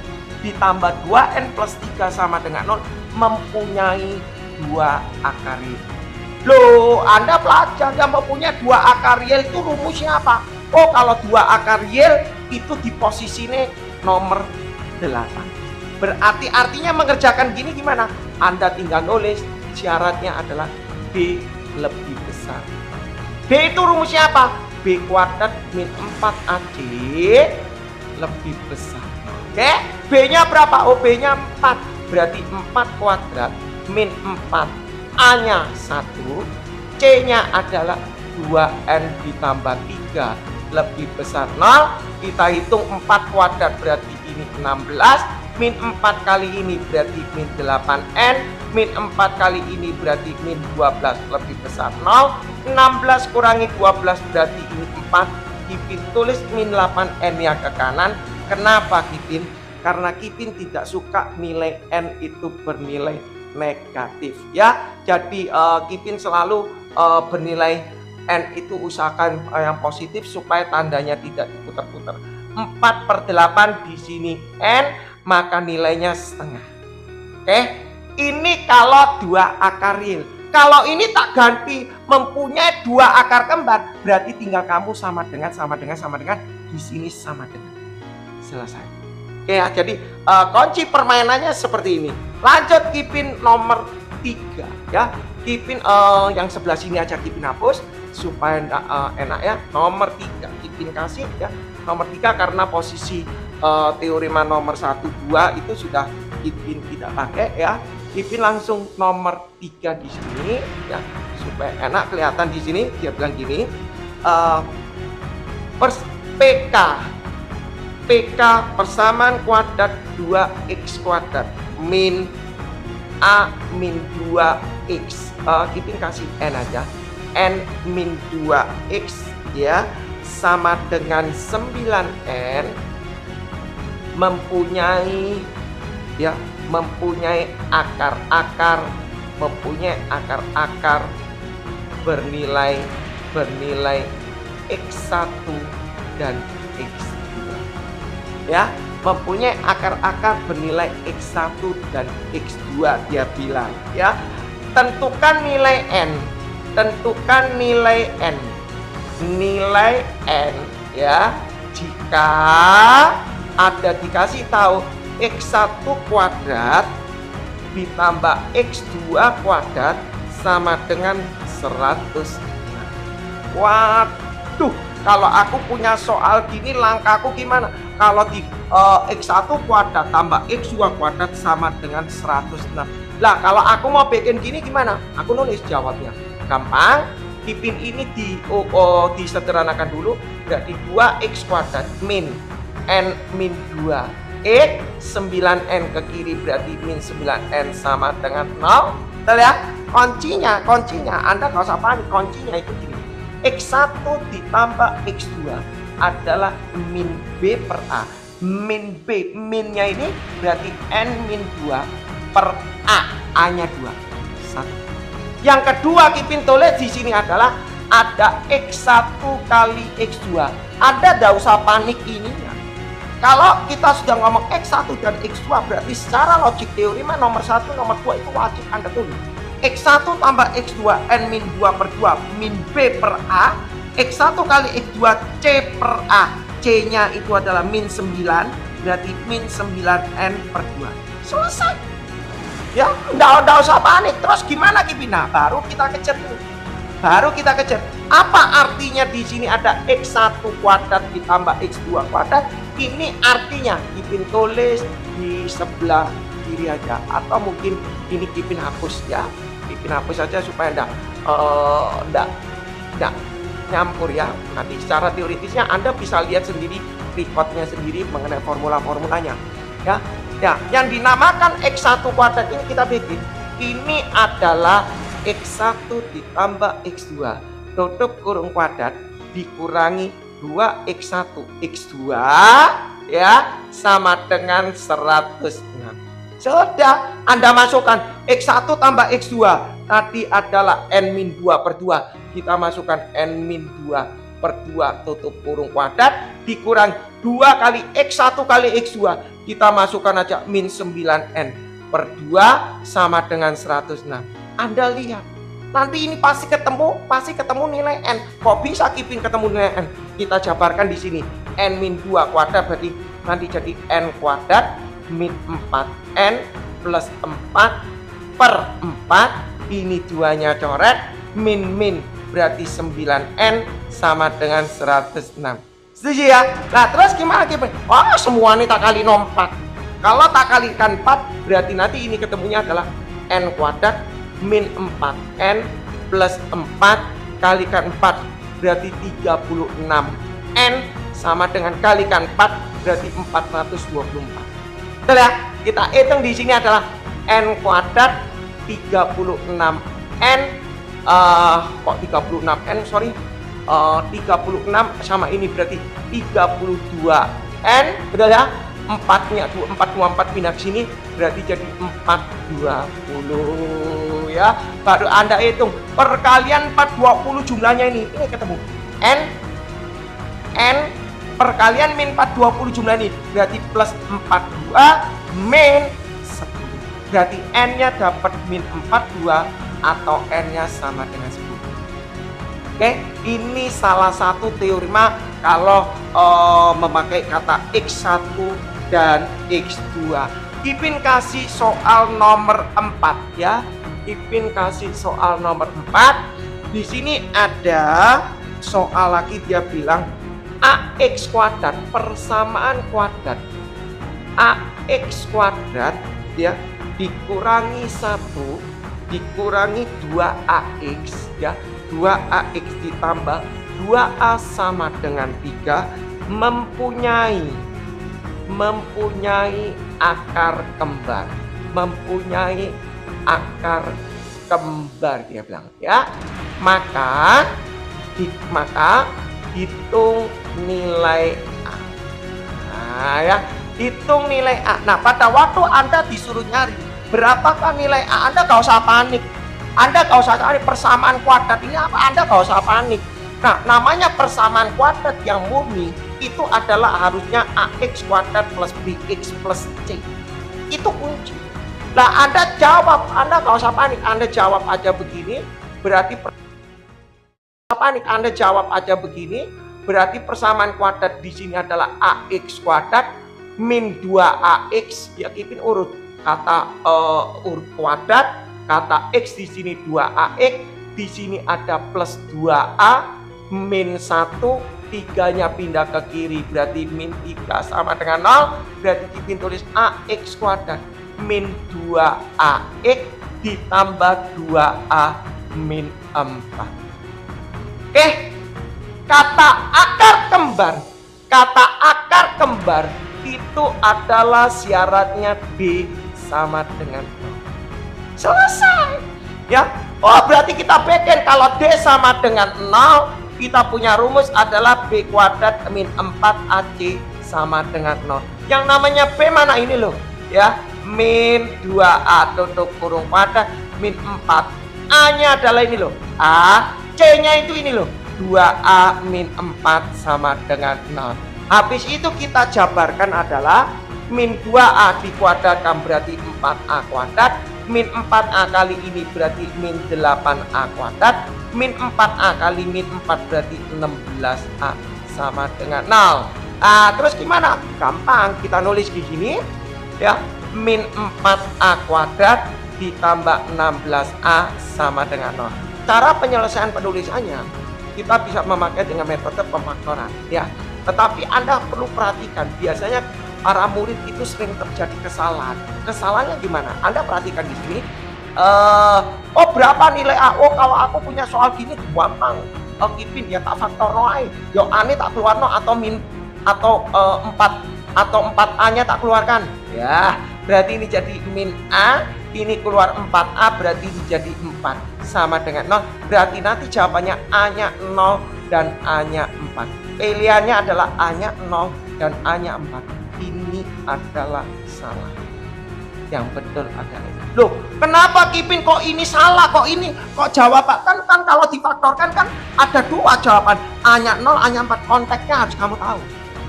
ditambah 2N plus 3 sama dengan 0 mempunyai 2 akar real. Loh, Anda pelajar yang mempunyai 2 akar real itu rumusnya apa? Oh, kalau 2 akar real itu di posisi ini nomor 8. Berarti artinya mengerjakan gini gimana? Anda tinggal nulis syaratnya adalah B lebih besar. B itu rumusnya apa? B kuadrat min 4AC lebih besar. Oke, B-nya berapa? Oh, B-nya 4. Berarti 4 kuadrat min 4. A-nya 1. C-nya adalah 2N ditambah 3 lebih besar 0. Kita hitung 4 kuadrat berarti ini 16. Min 4 kali ini berarti min 8N. Min 4 kali ini berarti min 12 lebih besar 0. 16 kurangi 12 berarti ini 4. Kipin tulis min 8N yang ke kanan. Kenapa Kipin? Karena Kipin tidak suka nilai N itu bernilai negatif ya. Jadi Kipin selalu bernilai N itu usahakan yang positif supaya tandanya tidak diputar-putar. 4/8 di sini N, maka nilainya setengah. Oke, ini kalau 2 akar real. Kalau ini tak ganti mempunyai 2 akar kembar, berarti tinggal kamu sama dengan di sini sama dengan. Selesai. Oke ya, jadi kunci permainannya seperti ini. Lanjut Kipin nomor 3 ya. Kipin yang sebelah sini aja Kipin hapus supaya enak ya. Nomor 3 Kipin kasih ya. Nomor 3 karena posisi teorema nomor 1, 2 itu sudah Kipin tidak pakai ya. Kipin langsung nomor 3 di sini ya supaya enak kelihatan di sini. Dia bilang gini, PK persamaan kuadrat 2X kuadrat min A min 2X. Kipin kasih N aja. N min 2X ya sama dengan 9N mempunyai akar-akar, bernilai X1 dan X2 ya, mempunyai akar-akar bernilai X1 dan X2. Dia bilang ya, tentukan nilai n ya jika ada dikasih tahu X1 kuadrat ditambah X2 kuadrat sama dengan 100. Waduh, kalau aku punya soal gini langkahku gimana? Kalau di X1 kuadrat tambah X2 kuadrat sama dengan 106. Lah kalau aku mau bikin gini gimana? Aku nulis jawabnya. Gampang. Kipin ini disederhanakan dulu. Berarti 2x kuadrat min n min 2 X 9n ke kiri berarti min 9n sama dengan 0. Betul ya? Kuncinya Anda nggak usah panik, kuncinya itu gini. X1 ditambah X2 adalah min B per A. Min B, minnya ini berarti N min 2 per A, A-nya 2. 1. Yang kedua Kipin tulis di sini adalah ada X1 kali X2. Anda tidak usah panik ininya. Kalau kita sudah ngomong X1 dan X2 berarti secara logik teori nomor 1, nomor 2 itu wajib Anda tulis. X1 tambah X2 N min 2 per 2 min B per A. X1 kali X2 C per A. C-nya itu adalah min 9. Berarti min 9N per 2. Selesai. Ya, enggak usah panik. Terus gimana Kipin? Nah, baru kita kejar dulu. Apa artinya di sini ada X1 kuadrat ditambah X2 kuadrat? Ini artinya Kipin tulis di sebelah kiri aja, atau mungkin ini Kipin hapus ya. Kipin hapus aja supaya enggak nyampur ya. Nanti secara teoritisnya Anda bisa lihat sendiri recordnya sendiri mengenai formulanya ya. Ya, yang dinamakan X1 kuadrat ini kita bikin. Ini adalah X1 ditambah X2 tutup kurung kuadrat dikurangi 2X1 X2 ya sama dengan 106. Sudah, Anda masukkan X1 tambah X2 tadi adalah N-2 per 2. Kita masukkan N-2 per 2 tutup kurung kuadrat dikurang 2 kali X1 kali X2. Kita masukkan aja min 9N per 2 sama dengan 106. Anda lihat, nanti ini pasti ketemu nilai N. Kok bisa Kipin ketemu nilai N? Kita jabarkan di sini. N min 2 kuadrat berarti nanti jadi N kuadrat min 4N plus 4 per 4. Ini 2-nya coret. Min berarti 9N sama dengan 106. Setuju ya? Nah terus gimana Kipin? Oh semua ini tak kali 4. Kalau tak kalikan 4 berarti nanti ini ketemunya adalah N kuadrat min 4N plus 4 kalikan 4 berarti 36. N sama dengan kalikan 4 berarti 424. Betul ya? Kita hitung di sini adalah N kuadrat 36N kok 36N sorry 36 sama ini berarti 32N, betul ya? 424 pindah ke sini berarti jadi 420 ya. Baru Anda hitung perkalian 420 jumlahnya ini ketemu N perkalian min 420 jumlah ini berarti plus 42 min 10. Berarti N-nya dapat min 42 atau N-nya sama dengan 10. Oke, ini salah satu teorema kalau memakai kata X1 dan X2. Kipin kasih soal nomor 4 ya. Kipin kasih soal nomor 4. Di sini ada soal lagi, dia bilang AX kuadrat persamaan kuadrat AX kuadrat ya dikurangi 1 dikurangi 2AX ya. 2AX ditambah 2A sama dengan 3 mempunyai akar kembar. Dia bilang ya. Maka hitung nilai A. Nah, ya, hitung nilai A. Nah, pada waktu Anda disuruh nyari berapakah nilai A, Anda gak usah panik. Anda gak usah cari persamaan kuadrat ini apa, Anda gak usah panik. Nah, namanya persamaan kuadrat yang murni itu adalah harusnya AX kuadrat plus BX plus C. Itu kunci. Nah, Anda jawab, Anda gak usah panik, Anda jawab aja begini, berarti Anda jawab aja begini, berarti persamaan kuadrat di sini adalah AX kuadrat min 2AX, ya Kipin urut kata urut kuadrat, kata X di sini 2AX, di sini ada plus 2A min 1, 3-nya pindah ke kiri berarti min 3 sama dengan 0, berarti Kipin tulis AX kuadrat min 2AX ditambah 2A min 4. Oke, kata akar kembar itu adalah syaratnya D sama dengan 0. Selesai. Ya. Oh, berarti kita bikin kalau D sama dengan 0, kita punya rumus adalah B kuadrat min 4AC sama dengan 0. Yang namanya B mana ini loh? Ya, min 2A tutup kurung kuadrat min 4. A-nya adalah ini loh. A, C-nya itu ini loh, 2A min 4 sama dengan 0. Habis itu kita jabarkan adalah min 2A dikuadratkan berarti 4A kuadrat, min 4A kali ini berarti min 8A kuadrat, min 4A kali min 4 berarti 16A sama dengan 0. Nah, terus gimana? Gampang, kita nulis di sini ya, min 4A kuadrat ditambah 16A sama dengan 0. Cara penyelesaian penulisannya kita bisa memakai dengan metode pemfaktoran ya. Tetapi Anda perlu perhatikan, biasanya para murid itu sering terjadi kesalahan. Kesalahannya gimana? Anda perhatikan di sini. Oh, berapa nilai A? Oh, kalau aku punya soal gini gampang. Kipin ya tak faktor ae. Yo ane tak keluarno atau min atau 4A-nya tak keluarkan. Ya, berarti ini jadi min A, ini keluar 4A, berarti ini jadi 4 sama dengan 0. Berarti nanti jawabannya A-nya 0 dan A-nya 4. Pilihannya adalah A-nya 0 dan A-nya 4. Ini adalah salah. Yang betul adalah ini. Loh, kenapa Kipin kok ini salah? Kok jawaban kan kalau difaktorkan kan ada dua jawaban. A-nya 0, A-nya 4. Konteksnya harus kamu tahu.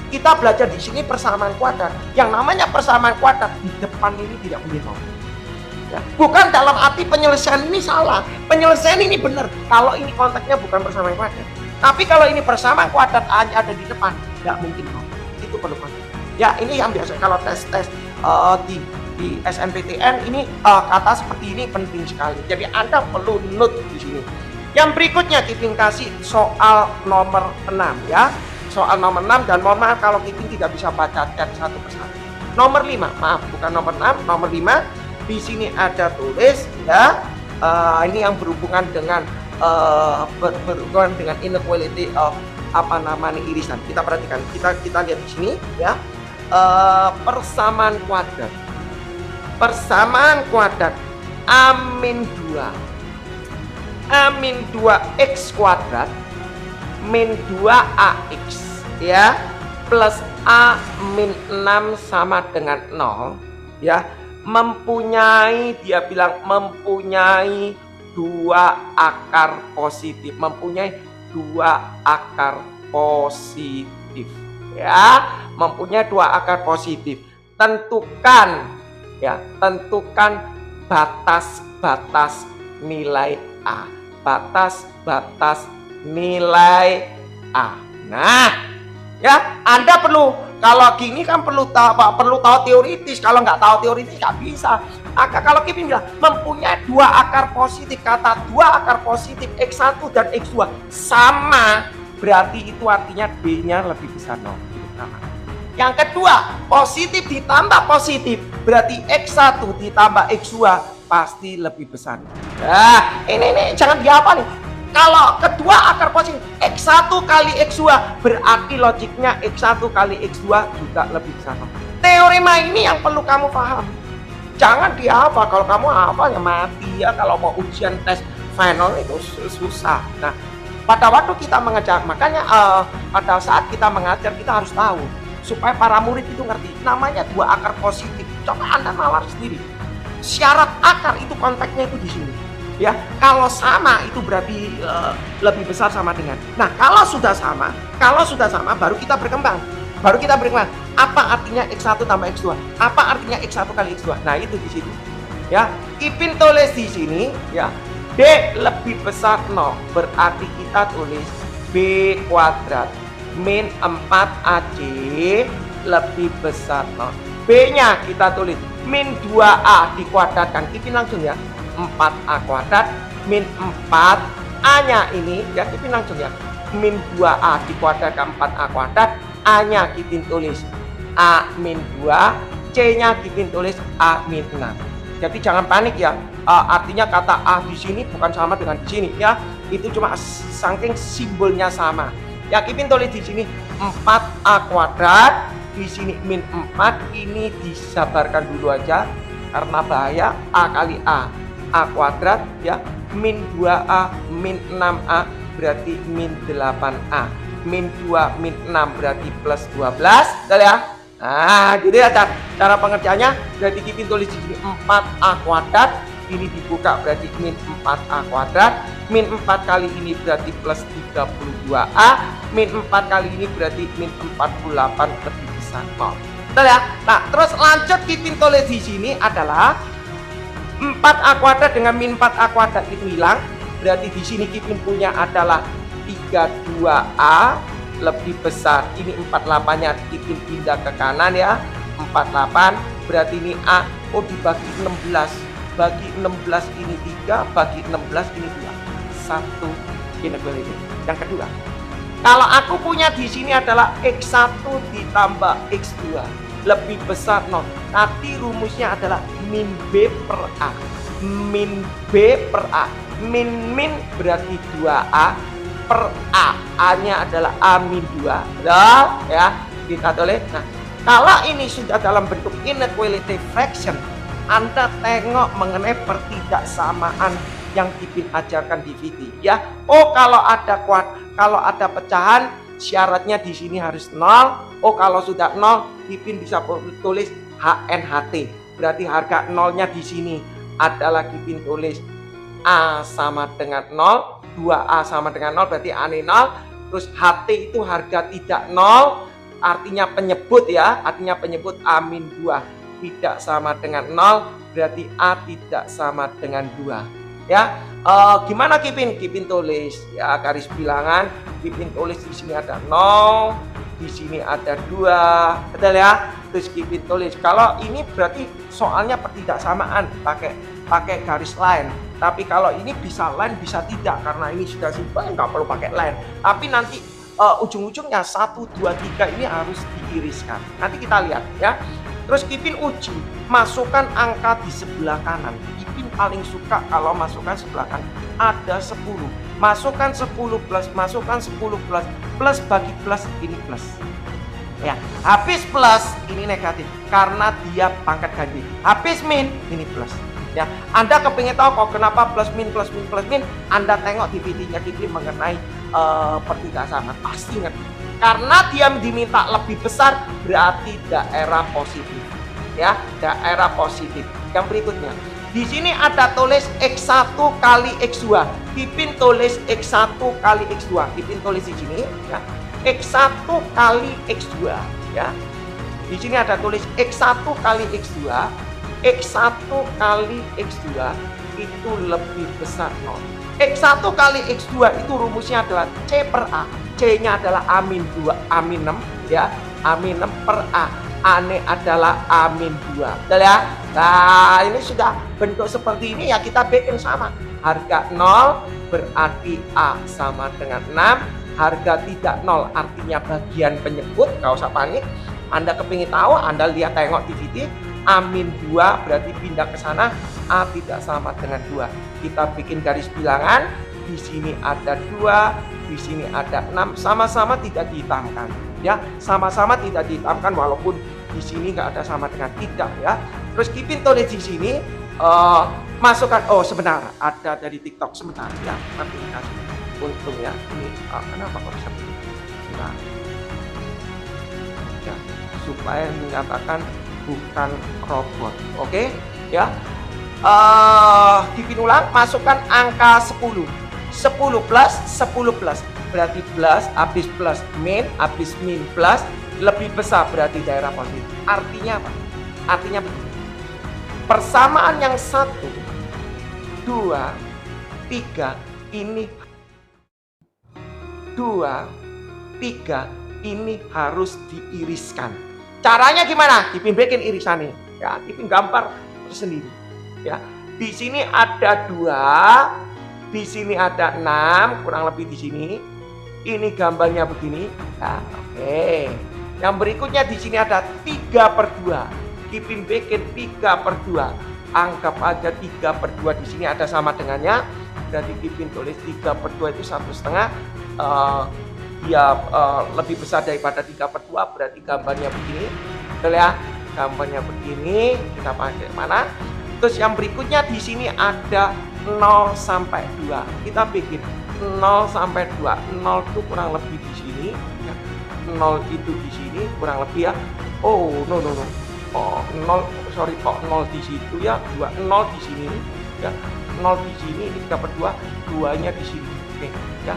Kita belajar di sini persamaan kuadrat. Yang namanya persamaan kuadrat di depan ini tidak boleh 0. Ya, bukan dalam arti penyelesaian ini salah, penyelesaian ini benar kalau ini konteksnya bukan persamaan kuadrat. Tapi kalau ini persamaan kuadrat A-nya ada di depan, tidak mungkin dong. Itu perlu konteks. Ya, ini yang biasa kalau tes di SNMPTN ini kata seperti ini penting sekali. Jadi Anda perlu note di sini. Yang berikutnya Kipin kasih soal nomor 6 ya. Soal nomor 6, dan mohon maaf kalau Kipin tidak bisa baca chat satu persatu. Nomor 5, maaf bukan nomor 6, nomor 5. Di sini ada tulis ya, ini yang berhubungan dengan inequality of apa namanya irisan. Kita perhatikan, kita lihat di sini ya, persamaan kuadrat A min 2x kuadrat min 2ax ya plus A min 6 sama dengan 0 ya, mempunyai, dia bilang mempunyai dua akar positif, ya, mempunyai dua akar positif. Tentukan ya, tentukan batas-batas nilai A, batas-batas nilai A. Nah ya, Anda perlu, kalau gini kan perlu tahu teoritis. Kalau nggak tahu teoritis nggak bisa. Kalau Kipin bilang mempunyai dua akar positif, kata dua akar positif X1 dan X2 sama, berarti itu artinya B-nya lebih besar 0. Yang kedua, positif ditambah positif, berarti X1 ditambah X2 pasti lebih besar. Nah, ini jangan dihafal nih. Kalau kedua akar positif X1 kali X2, berarti logiknya X1 kali X2 juga lebih besar. Teorema ini yang perlu kamu paham. Jangan dihafal, kalau kamu hafal ya mati ya, kalau mau ujian tes final itu susah. Nah, pada waktu kita mengajar, makanya pada saat kita mengajar kita harus tahu supaya para murid itu ngerti. Namanya 2 akar positif. Coba Anda nalar sendiri. Syarat akar itu konteksnya itu di sini. Ya, kalau sama itu berarti lebih besar sama dengan. Nah, kalau sudah sama baru kita berkembang. Apa artinya X1 tambah X2? Apa artinya X1 kali X2? Nah, itu di situ. Ya, Ipin tulis di sini ya. D lebih besar 0, berarti kita tulis B kuadrat min 4AC lebih besar 0. B-nya kita tulis min 2A dikuadratkan. Ipin langsung ya. 4A kuadrat min 4 A-nya ini ya Ipin langsung ya. Min 2A dikuadratkan 4A kuadrat. A-nya Ipin tulis A min 2, C-nya Ipin tulis A min 6. Jadi jangan panik ya. Artinya kata A di sini bukan sama dengan di sini ya. Itu cuma saking simbolnya sama. Ya Ipin tulis di sini 4A kuadrat, di sini min 4, ini disabarkan dulu aja karena bahaya. A kali A kuadrat ya, min 2A min 6A berarti min 8A, min 2 min 6 berarti plus 12. Betul ya? Nah, gitu ya cara pengerjaannya. Berarti Ipin tulis di sini 4A kuadrat, ini dibuka berarti min 4A kuadrat, min 4 kali ini berarti plus 32A, min 4 kali ini berarti min 48 lebih besar 0. Betul ya? Nah, terus lanjut Ipin tulis di sini adalah 4A kuadrat dengan min 4A kuadrat itu hilang. Berarti di sini Ipin punya adalah 32A lebih besar. Ini 48-nya Ipin pindah ke kanan ya. 48 berarti ini A. Oh, dibagi 16. Bagi 16 ini 3, bagi 16 ini 2. 1 inequality. Yang kedua, kalau aku punya di sini adalah X1 ditambah X2 lebih besar 0. Nanti rumusnya adalah min B per A. Min B per A. Min berarti 2A per A. A-nya adalah A min 2. Betul ya? Kita tulis. Nah, kalau ini sudah dalam bentuk inequality fraction, Anda tengok mengenai pertidaksamaan yang Ipin ajarkan di VT ya. Oh, kalau ada pecahan syaratnya di sini harus 0. Oh, kalau sudah 0 Ipin bisa tulis HNHT. Berarti harga 0-nya di sini adalah Ipin tulis A sama dengan 0, 2A sama dengan 0 berarti A ini 0. Terus HT itu harga tidak 0, artinya penyebut ya, artinya penyebut A min 2 tidak sama dengan 0, berarti A tidak sama dengan 2 ya. Gimana Ipin tulis ya, garis bilangan Ipin tulis di sini ada 0, di sini ada 2, betul ya. Terus Ipin tulis kalau ini berarti soalnya pertidaksamaan pakai garis line. Tapi kalau ini bisa line bisa tidak, karena ini sudah simpel nggak perlu pakai line. Tapi nanti ujung-ujungnya 1, 2, 3 ini harus diiriskan. Nanti kita lihat ya. Terus Ipin uji, masukkan angka di sebelah kanan. Ipin paling suka kalau masukkan sebelah kanan. Ada 10. Masukkan 10 plus, masukkan 10 plus. Plus bagi plus, ini plus. Ya, habis plus, ini negatif. Karena dia pangkat ganti. Habis min, ini plus. Ya, Anda kepingin tahu kok kenapa plus min, Anda tengok di videonya Ipin mengenai pertidaksamaan. Pasti ngerti. Karena dia diminta lebih besar berarti daerah positif ya, daerah positif. Yang berikutnya di sini ada tulis X1 kali X2. Ipin tulis X1 kali X2. Ipin tulis di sini ya, X1 kali X2 ya. Di sini ada tulis X1 kali X2. X1 kali X2 itu lebih besar 0. X1 kali X2 itu rumusnya adalah C per A. C-nya adalah A min 2, A min 6 ya. A min 6 per A. A-nya adalah A min 2. Betul ya? Nah, ini sudah bentuk seperti ini ya, kita bikin sama. Harga 0 berarti A sama dengan 6. Harga tidak 0 artinya bagian penyebut, gak usah panik. Anda kepingin tahu, Anda lihat tengok di video. A min 2 berarti pindah ke sana. A tidak sama dengan 2. Kita bikin garis bilangan. Di sini ada 2, di sini ada 6, sama-sama tidak dihitamkan ya, sama-sama tidak dihitamkan walaupun di sini nggak ada sama dengan tidak ya. Terus Ipin tulis di sini masukkan, oh sebentar, ada dari TikTok sebentar ya, nanti dikasih untung ya ini kenapa kok bisa begini? Nah, ya. supaya menyatakan bukan robot. Oke, ya. Kipin ulang, masukkan angka 10. 10 plus 10 plus. Berarti plus habis plus min, habis min plus lebih besar, berarti daerah positif. Artinya apa? Artinya begini. Persamaan yang 1, 2, 3 ini 2, 3 ini harus diiriskan. Caranya gimana? Kipin bikin irisannya. Ya, Kipin gambar sendiri. Ya, di sini ada 2, di sini ada 6, kurang lebih di sini. Ini gambarnya begini. Ya, oke. Yang berikutnya di sini ada 3/2. Kipin bikin 3/2. Anggap aja 3/2 di sini ada sama dengannya. Berarti Kipin tulis 3/2 itu 1,5. Dia lebih besar daripada 3/2, berarti gambarnya begini. Betul ya? Gambarnya begini. Kita pakai mana? Terus yang berikutnya di sini ada 0 sampai 2. Kita bikin 0 sampai 2. 0 itu kurang lebih di sini. Ya. 0 itu di sini kurang lebih ya. Oh, no. Oh, 0, sorry kok 0 di situ ya. 0 di sini ya. 0 di sini, ini 3/2, 2-nya di sini. Oke, ya.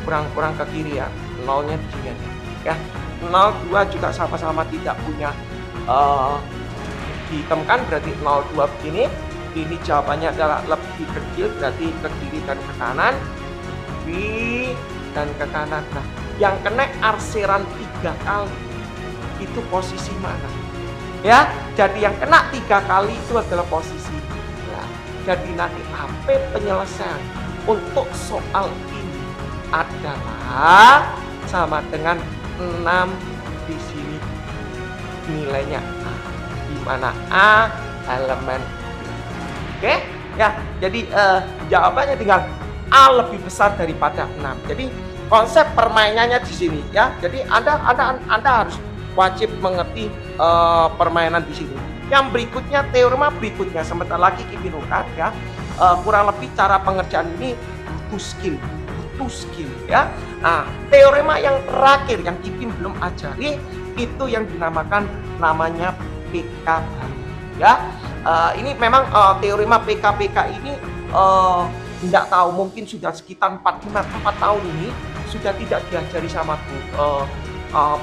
Kurang ke kiri ya. 0-nya di sini aja. Ya. 0, 2 juga sama-sama tidak punya dihitungkan, berarti 0,2 begini. Ini jawabannya adalah lebih kecil, berarti ke kiri dan ke kanan, kiri dan ke kanan. Nah, yang kena arseran 3 kali itu posisi mana? Ya, jadi yang kena 3 kali itu adalah posisi. Ya, jadi nanti AP penyelesaian untuk soal ini adalah sama dengan 6 di sini nilainya A, di mana A elemen. Oke, ya. Jadi jawabannya tinggal A lebih besar daripada 6. Jadi konsep permainannya di sini ya. Jadi Anda harus wajib mengerti permainan di sini. Yang berikutnya, teorema berikutnya sebentar lagi Kipin ungkap ya. Kurang lebih cara pengerjaan ini butuh skill ya. Nah, teorema yang terakhir yang Kipin belum ajari itu yang dinamakan namanya PK baru ya. Ini memang teorema PK ini tidak tahu, mungkin sudah sekitar 4 tahun ini sudah tidak diajari sama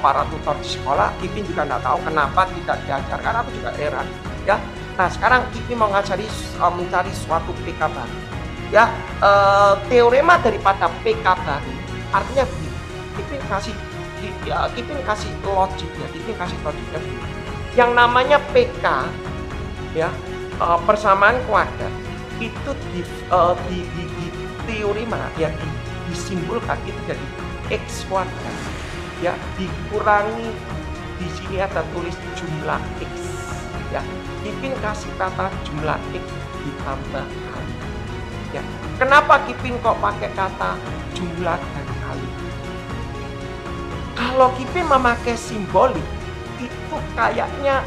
para tutor di sekolah. Kipin juga tidak tahu kenapa tidak diajar, karena aku juga heran ya. Nah, sekarang Kipin mau mencari suatu PK baru ya. Teorema daripada PK baru artinya begini. Kipin kasih logiknya begini. Yang namanya PK ya, persamaan kuadrat itu di teorema ya, disimbolkan itu jadi X kuadrat ya, dikurangi di sini ada tulis jumlah X ya. Kipin kasih kata jumlah X ditambah kali ya. Kenapa Kipin kok pakai kata jumlah dan kali? Kalau Kipin memakai simbolik itu kayaknya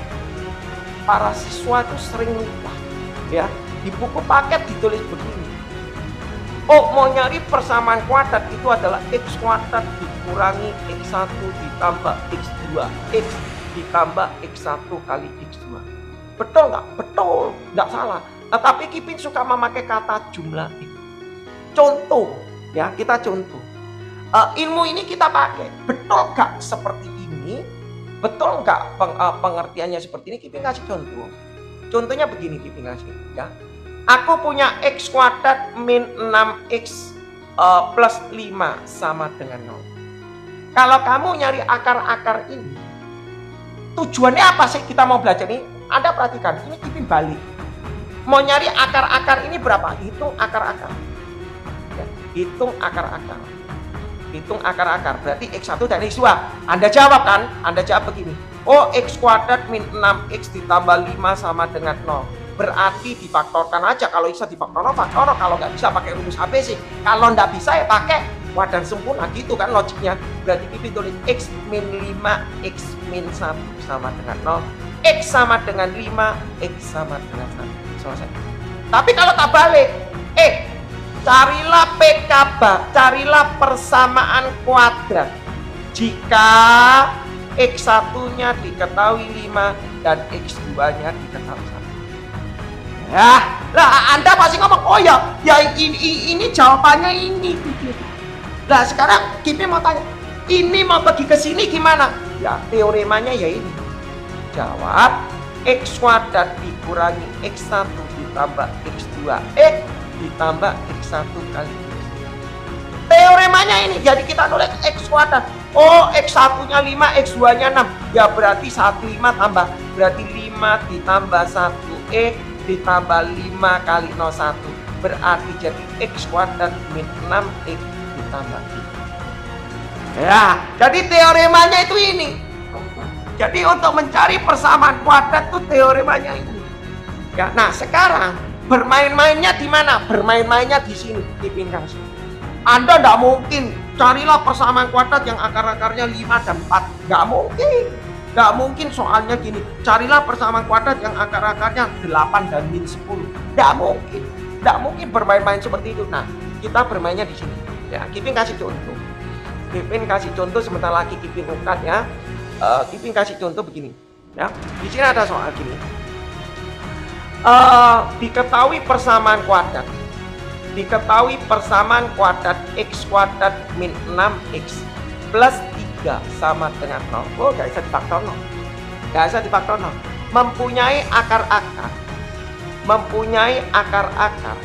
para siswa itu sering lupa ya. Di buku paket ditulis begini. Oh, mau nyari persamaan kuadrat itu adalah X kuadrat dikurangi X1 ditambah X2, X ditambah X1 kali X2. Betul nggak? Betul, nggak salah. Tetapi Kipin suka memakai kata jumlah X. Contoh ya, kita contoh. Ilmu ini kita pakai. Betul nggak seperti ini? Betul nggak pengertiannya seperti ini? Kipin kasih contoh. Contohnya begini Kipin kasih ya. Aku punya X kuadrat min 6X plus 5 sama dengan 0. Kalau kamu nyari akar-akar ini, tujuannya apa sih kita mau belajar ini? Anda perhatikan, ini Kipin balik. Mau nyari akar-akar ini berapa? Hitung akar-akar. Ya, hitung akar-akar. Hitung akar-akar, berarti X1 dan X2. Anda jawab kan? Anda jawab begini. Oh, X kuadrat min 6X ditambah 5 sama dengan 0. Berarti difaktorkan aja. Kalau bisa difaktor, kalau nggak bisa pakai rumus ABC. Kalau nggak bisa ya pakai wadah sempurna, gitu kan logiknya. Berarti Kipin tulis X min 5, X min 1 sama dengan 0. X sama dengan 5, X sama dengan 1. Selesai. Tapi kalau tak balik, carilah PK, carilah persamaan kuadrat. Jika X1-nya diketahui 5 dan X2-nya diketahui 1. Ya, lah Anda pasti ngomong, oh ya, ini jawabannya ini. Nah sekarang Kipin mau tanya, ini mau pergi ke sini gimana? Ya teoremanya ya ini. Jawab, X kuadrat dikurangi X1 ditambah X2X ditambah X1 kali X2. Teoremanya ini, jadi kita nulis X kuadrat. Oh, X1-nya 5, X2-nya 6. Ya berarti 15 tambah, berarti 5 ditambah 1X ditambah 5 kali 01. Berarti jadi X kuadrat min 6X ditambah 3. Ya, jadi teoremanya itu ini. Jadi untuk mencari persamaan kuadrat itu teoremanya ini. Ya, nah sekarang bermain-mainnya di mana? Bermain-mainnya di sini, Kipin kasih. Anda tidak mungkin carilah persamaan kuadrat yang akar-akarnya 5 dan 4. Nggak mungkin. Nggak mungkin, soalnya gini, carilah persamaan kuadrat yang akar-akarnya 8 dan min 10. Nggak mungkin. Nggak mungkin bermain-main seperti itu. Nah, kita bermainnya di sini. Ya, Kipin kasih contoh. Kipin kasih contoh sebentar lagi Kipin ukat ya. Kipin kasih contoh begini. Ya, di sini ada soal gini. Diketahui persamaan kuadrat. Diketahui persamaan kuadrat X kuadrat min 6X plus 3 sama dengan 0. Oh, gak bisa difaktor 0. Gak bisa difaktor 0. Mempunyai akar-akar. Mempunyai akar-akar.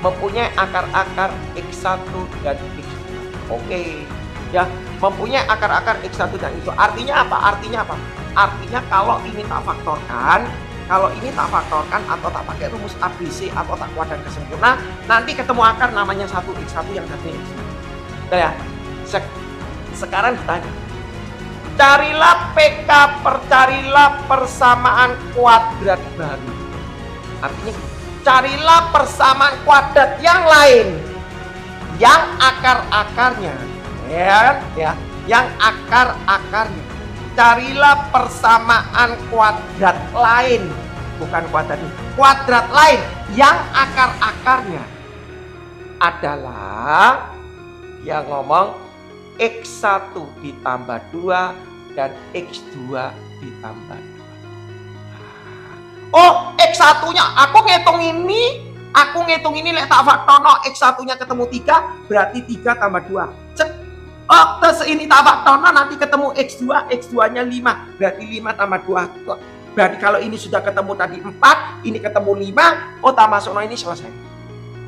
Mempunyai akar-akar X1 dan X2. Oke. Ya, mempunyai akar-akar X1 dan X2. Artinya apa? Artinya apa? Artinya kalau ini tak faktorkan, kalau ini tak faktorkan atau tak pakai rumus ABC atau tak kuadrat kesempurna, nanti ketemu akar namanya 1x1 yang satunya x2. Nah ya, sekarang ditanya, carilah PK carilah persamaan kuadrat baru. Artinya carilah persamaan kuadrat yang lain yang akar-akarnya ya, yang akar-akarnya. Carilah persamaan kuadrat lain, bukan kuadrat ini, kuadrat lain yang akar-akarnya adalah yang ngomong X1 ditambah 2 dan X2 ditambah 2. Oh, X1-nya aku ngitung ini lek tak faktorno, X1-nya ketemu 3, berarti 3 tambah 2. Cek. Oh, terus ini tak faktorno nanti ketemu X2, X2-nya 5, berarti 5 tambah 2. Berarti kalau ini sudah ketemu tadi 4, ini ketemu 5, oh tak masuk, no ini selesai.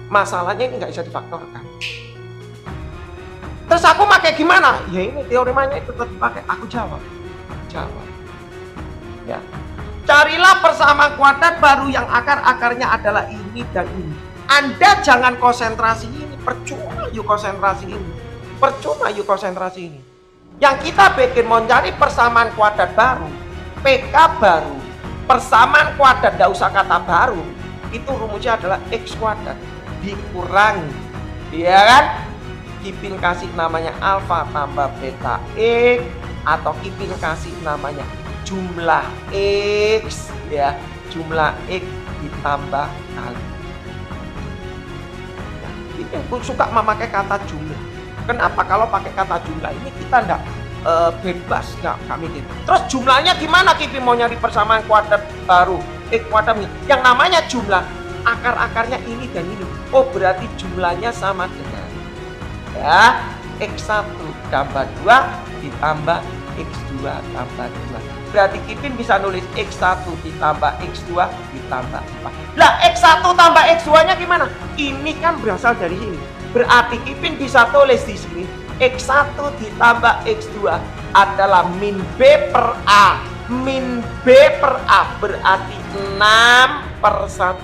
Masalahnya ini nggak bisa difaktorkan. Terus aku pakai gimana? Ya ini teoremanya itu tetap dipakai. Aku jawab. Ya. Carilah persamaan kuadrat baru yang akar-akarnya adalah ini dan ini. Anda jangan konsentrasi ini, percuma yuk konsentrasi ini. Percuma yuk konsentrasi ini. Yang kita bikin mau cari persamaan kuadrat baru, PK baru, persamaan kuadrat, tidak usah kata baru, itu rumusnya adalah X kuadrat dikurangi, ya kan? Kipin kasih namanya alfa tambah beta X, atau Kipin kasih namanya jumlah X, ya, jumlah X ditambah kali. Nah, Kipin suka memakai kata jumlah. Kenapa? Kalau pakai kata jumlah ini kita enggak bebas, enggak mikir. Terus jumlahnya gimana Kipin mau nyari persamaan kuadrat baru? X kuadrat yang namanya jumlah, akar-akarnya ini dan ini. Oh, berarti jumlahnya sama dengan ya X1 tambah 2 ditambah X2 tambah 2. Berarti Kipin bisa nulis X1 ditambah X2 ditambah 4. Lah X1 tambah X2-nya gimana? Ini kan berasal dari sini. Berarti Kipin bisa tulis di sini X1 ditambah X2 adalah min B per A. Min B per A berarti 6 per 1.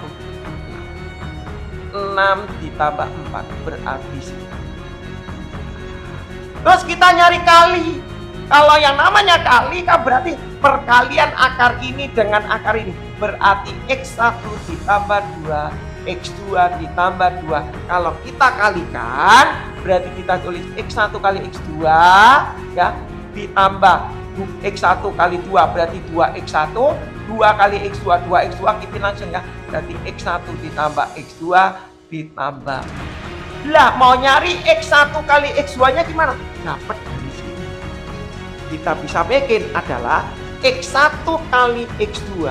6 ditambah 4 berarti 9. Terus kita nyari kali. Kalau yang namanya kali kan berarti perkalian akar ini dengan akar ini. Berarti X1 ditambah 2 X2 ditambah 2. Kalau kita kalikan, berarti kita tulis X1 kali X2 ya, ditambah X1 kali 2 berarti 2X1, 2 kali X2, 2X2 kita langsung ya. Berarti X1 ditambah X2 ditambah. Lah mau nyari X1 kali X2-nya gimana? Dapat dari sini. kita bisa bikin adalah X1 kali X2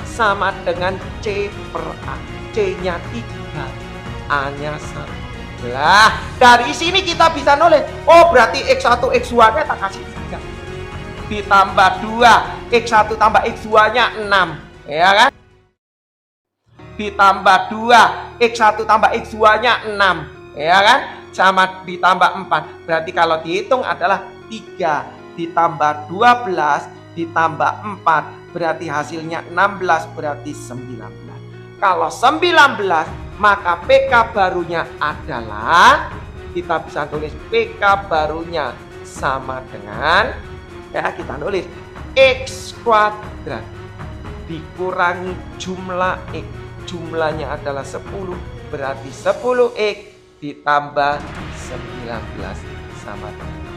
sama dengan C per A. C-nya 3, A-nya 1. Lah, dari sini kita bisa nulis, oh berarti X1 X2-nya tak kasih 3. Ditambah 2, X1 tambah X2-nya 6, ya kan? Ditambah 2, X1 tambah X2-nya 6, ya kan? Sama ditambah 4. Berarti kalau dihitung adalah 3 ditambah 12 ditambah 4. Berarti hasilnya 16, berarti 19. Kalau 19, maka PK barunya adalah, kita bisa tulis PK barunya sama dengan, ya kita nulis X kuadrat dikurangi jumlah X. Jumlahnya adalah 10, berarti 10X ditambah 19 sama dengan.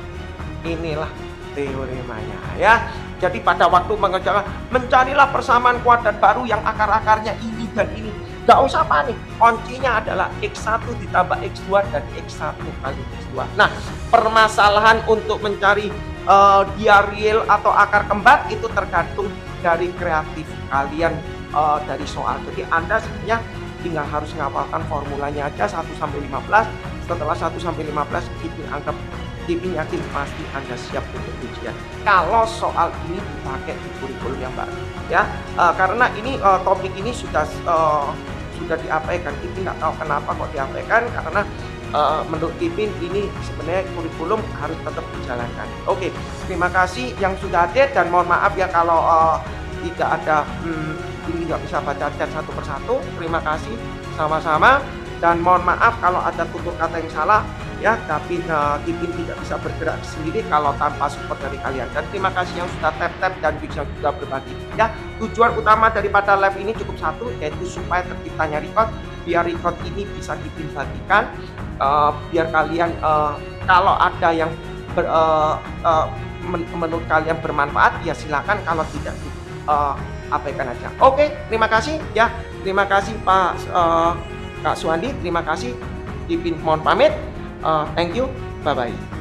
Inilah teoremanya ya. Jadi pada waktu mengerjakan, mencarilah persamaan kuadrat baru yang akar-akarnya ini dan ini. Gak usah panik, kuncinya adalah X1 ditambah X2 dan X1 kali X2. Nah, permasalahan untuk mencari dia real atau akar kembar itu tergantung dari kreatif kalian dari soal. Jadi Anda sebenarnya tinggal harus ngapalkan formulanya aja 1 sampai 15. Setelah 1 sampai 15 Tipin yakin pasti Anda siap untuk ujian kalau soal ini dipakai di kurikulum yang baru ya. Karena ini topik ini sudah diabaikan. Tipin nggak tahu kenapa kok diabaikan, karena menurut Tipin ini sebenarnya kurikulum harus tetap dijalankan. Oke, terima kasih yang sudah hadir dan mohon maaf ya kalau tidak ada ini nggak bisa baca chat satu persatu. Terima kasih sama-sama dan mohon maaf kalau ada tutur kata yang salah ya, tapi Tipin tidak bisa bergerak sendiri kalau tanpa support dari kalian. Dan terima kasih yang sudah tap dan juga berbagi ya. Tujuan utama daripada live ini cukup satu, yaitu supaya terciptanya record, biar record ini bisa Tipin bagikan, biar kalian kalau ada yang menurut kalian bermanfaat ya silakan, kalau tidak abaikan aja. Oke, terima kasih ya. Terima kasih Kak Suwandi, terima kasih. Tipin mohon pamit. Thank you, bye bye.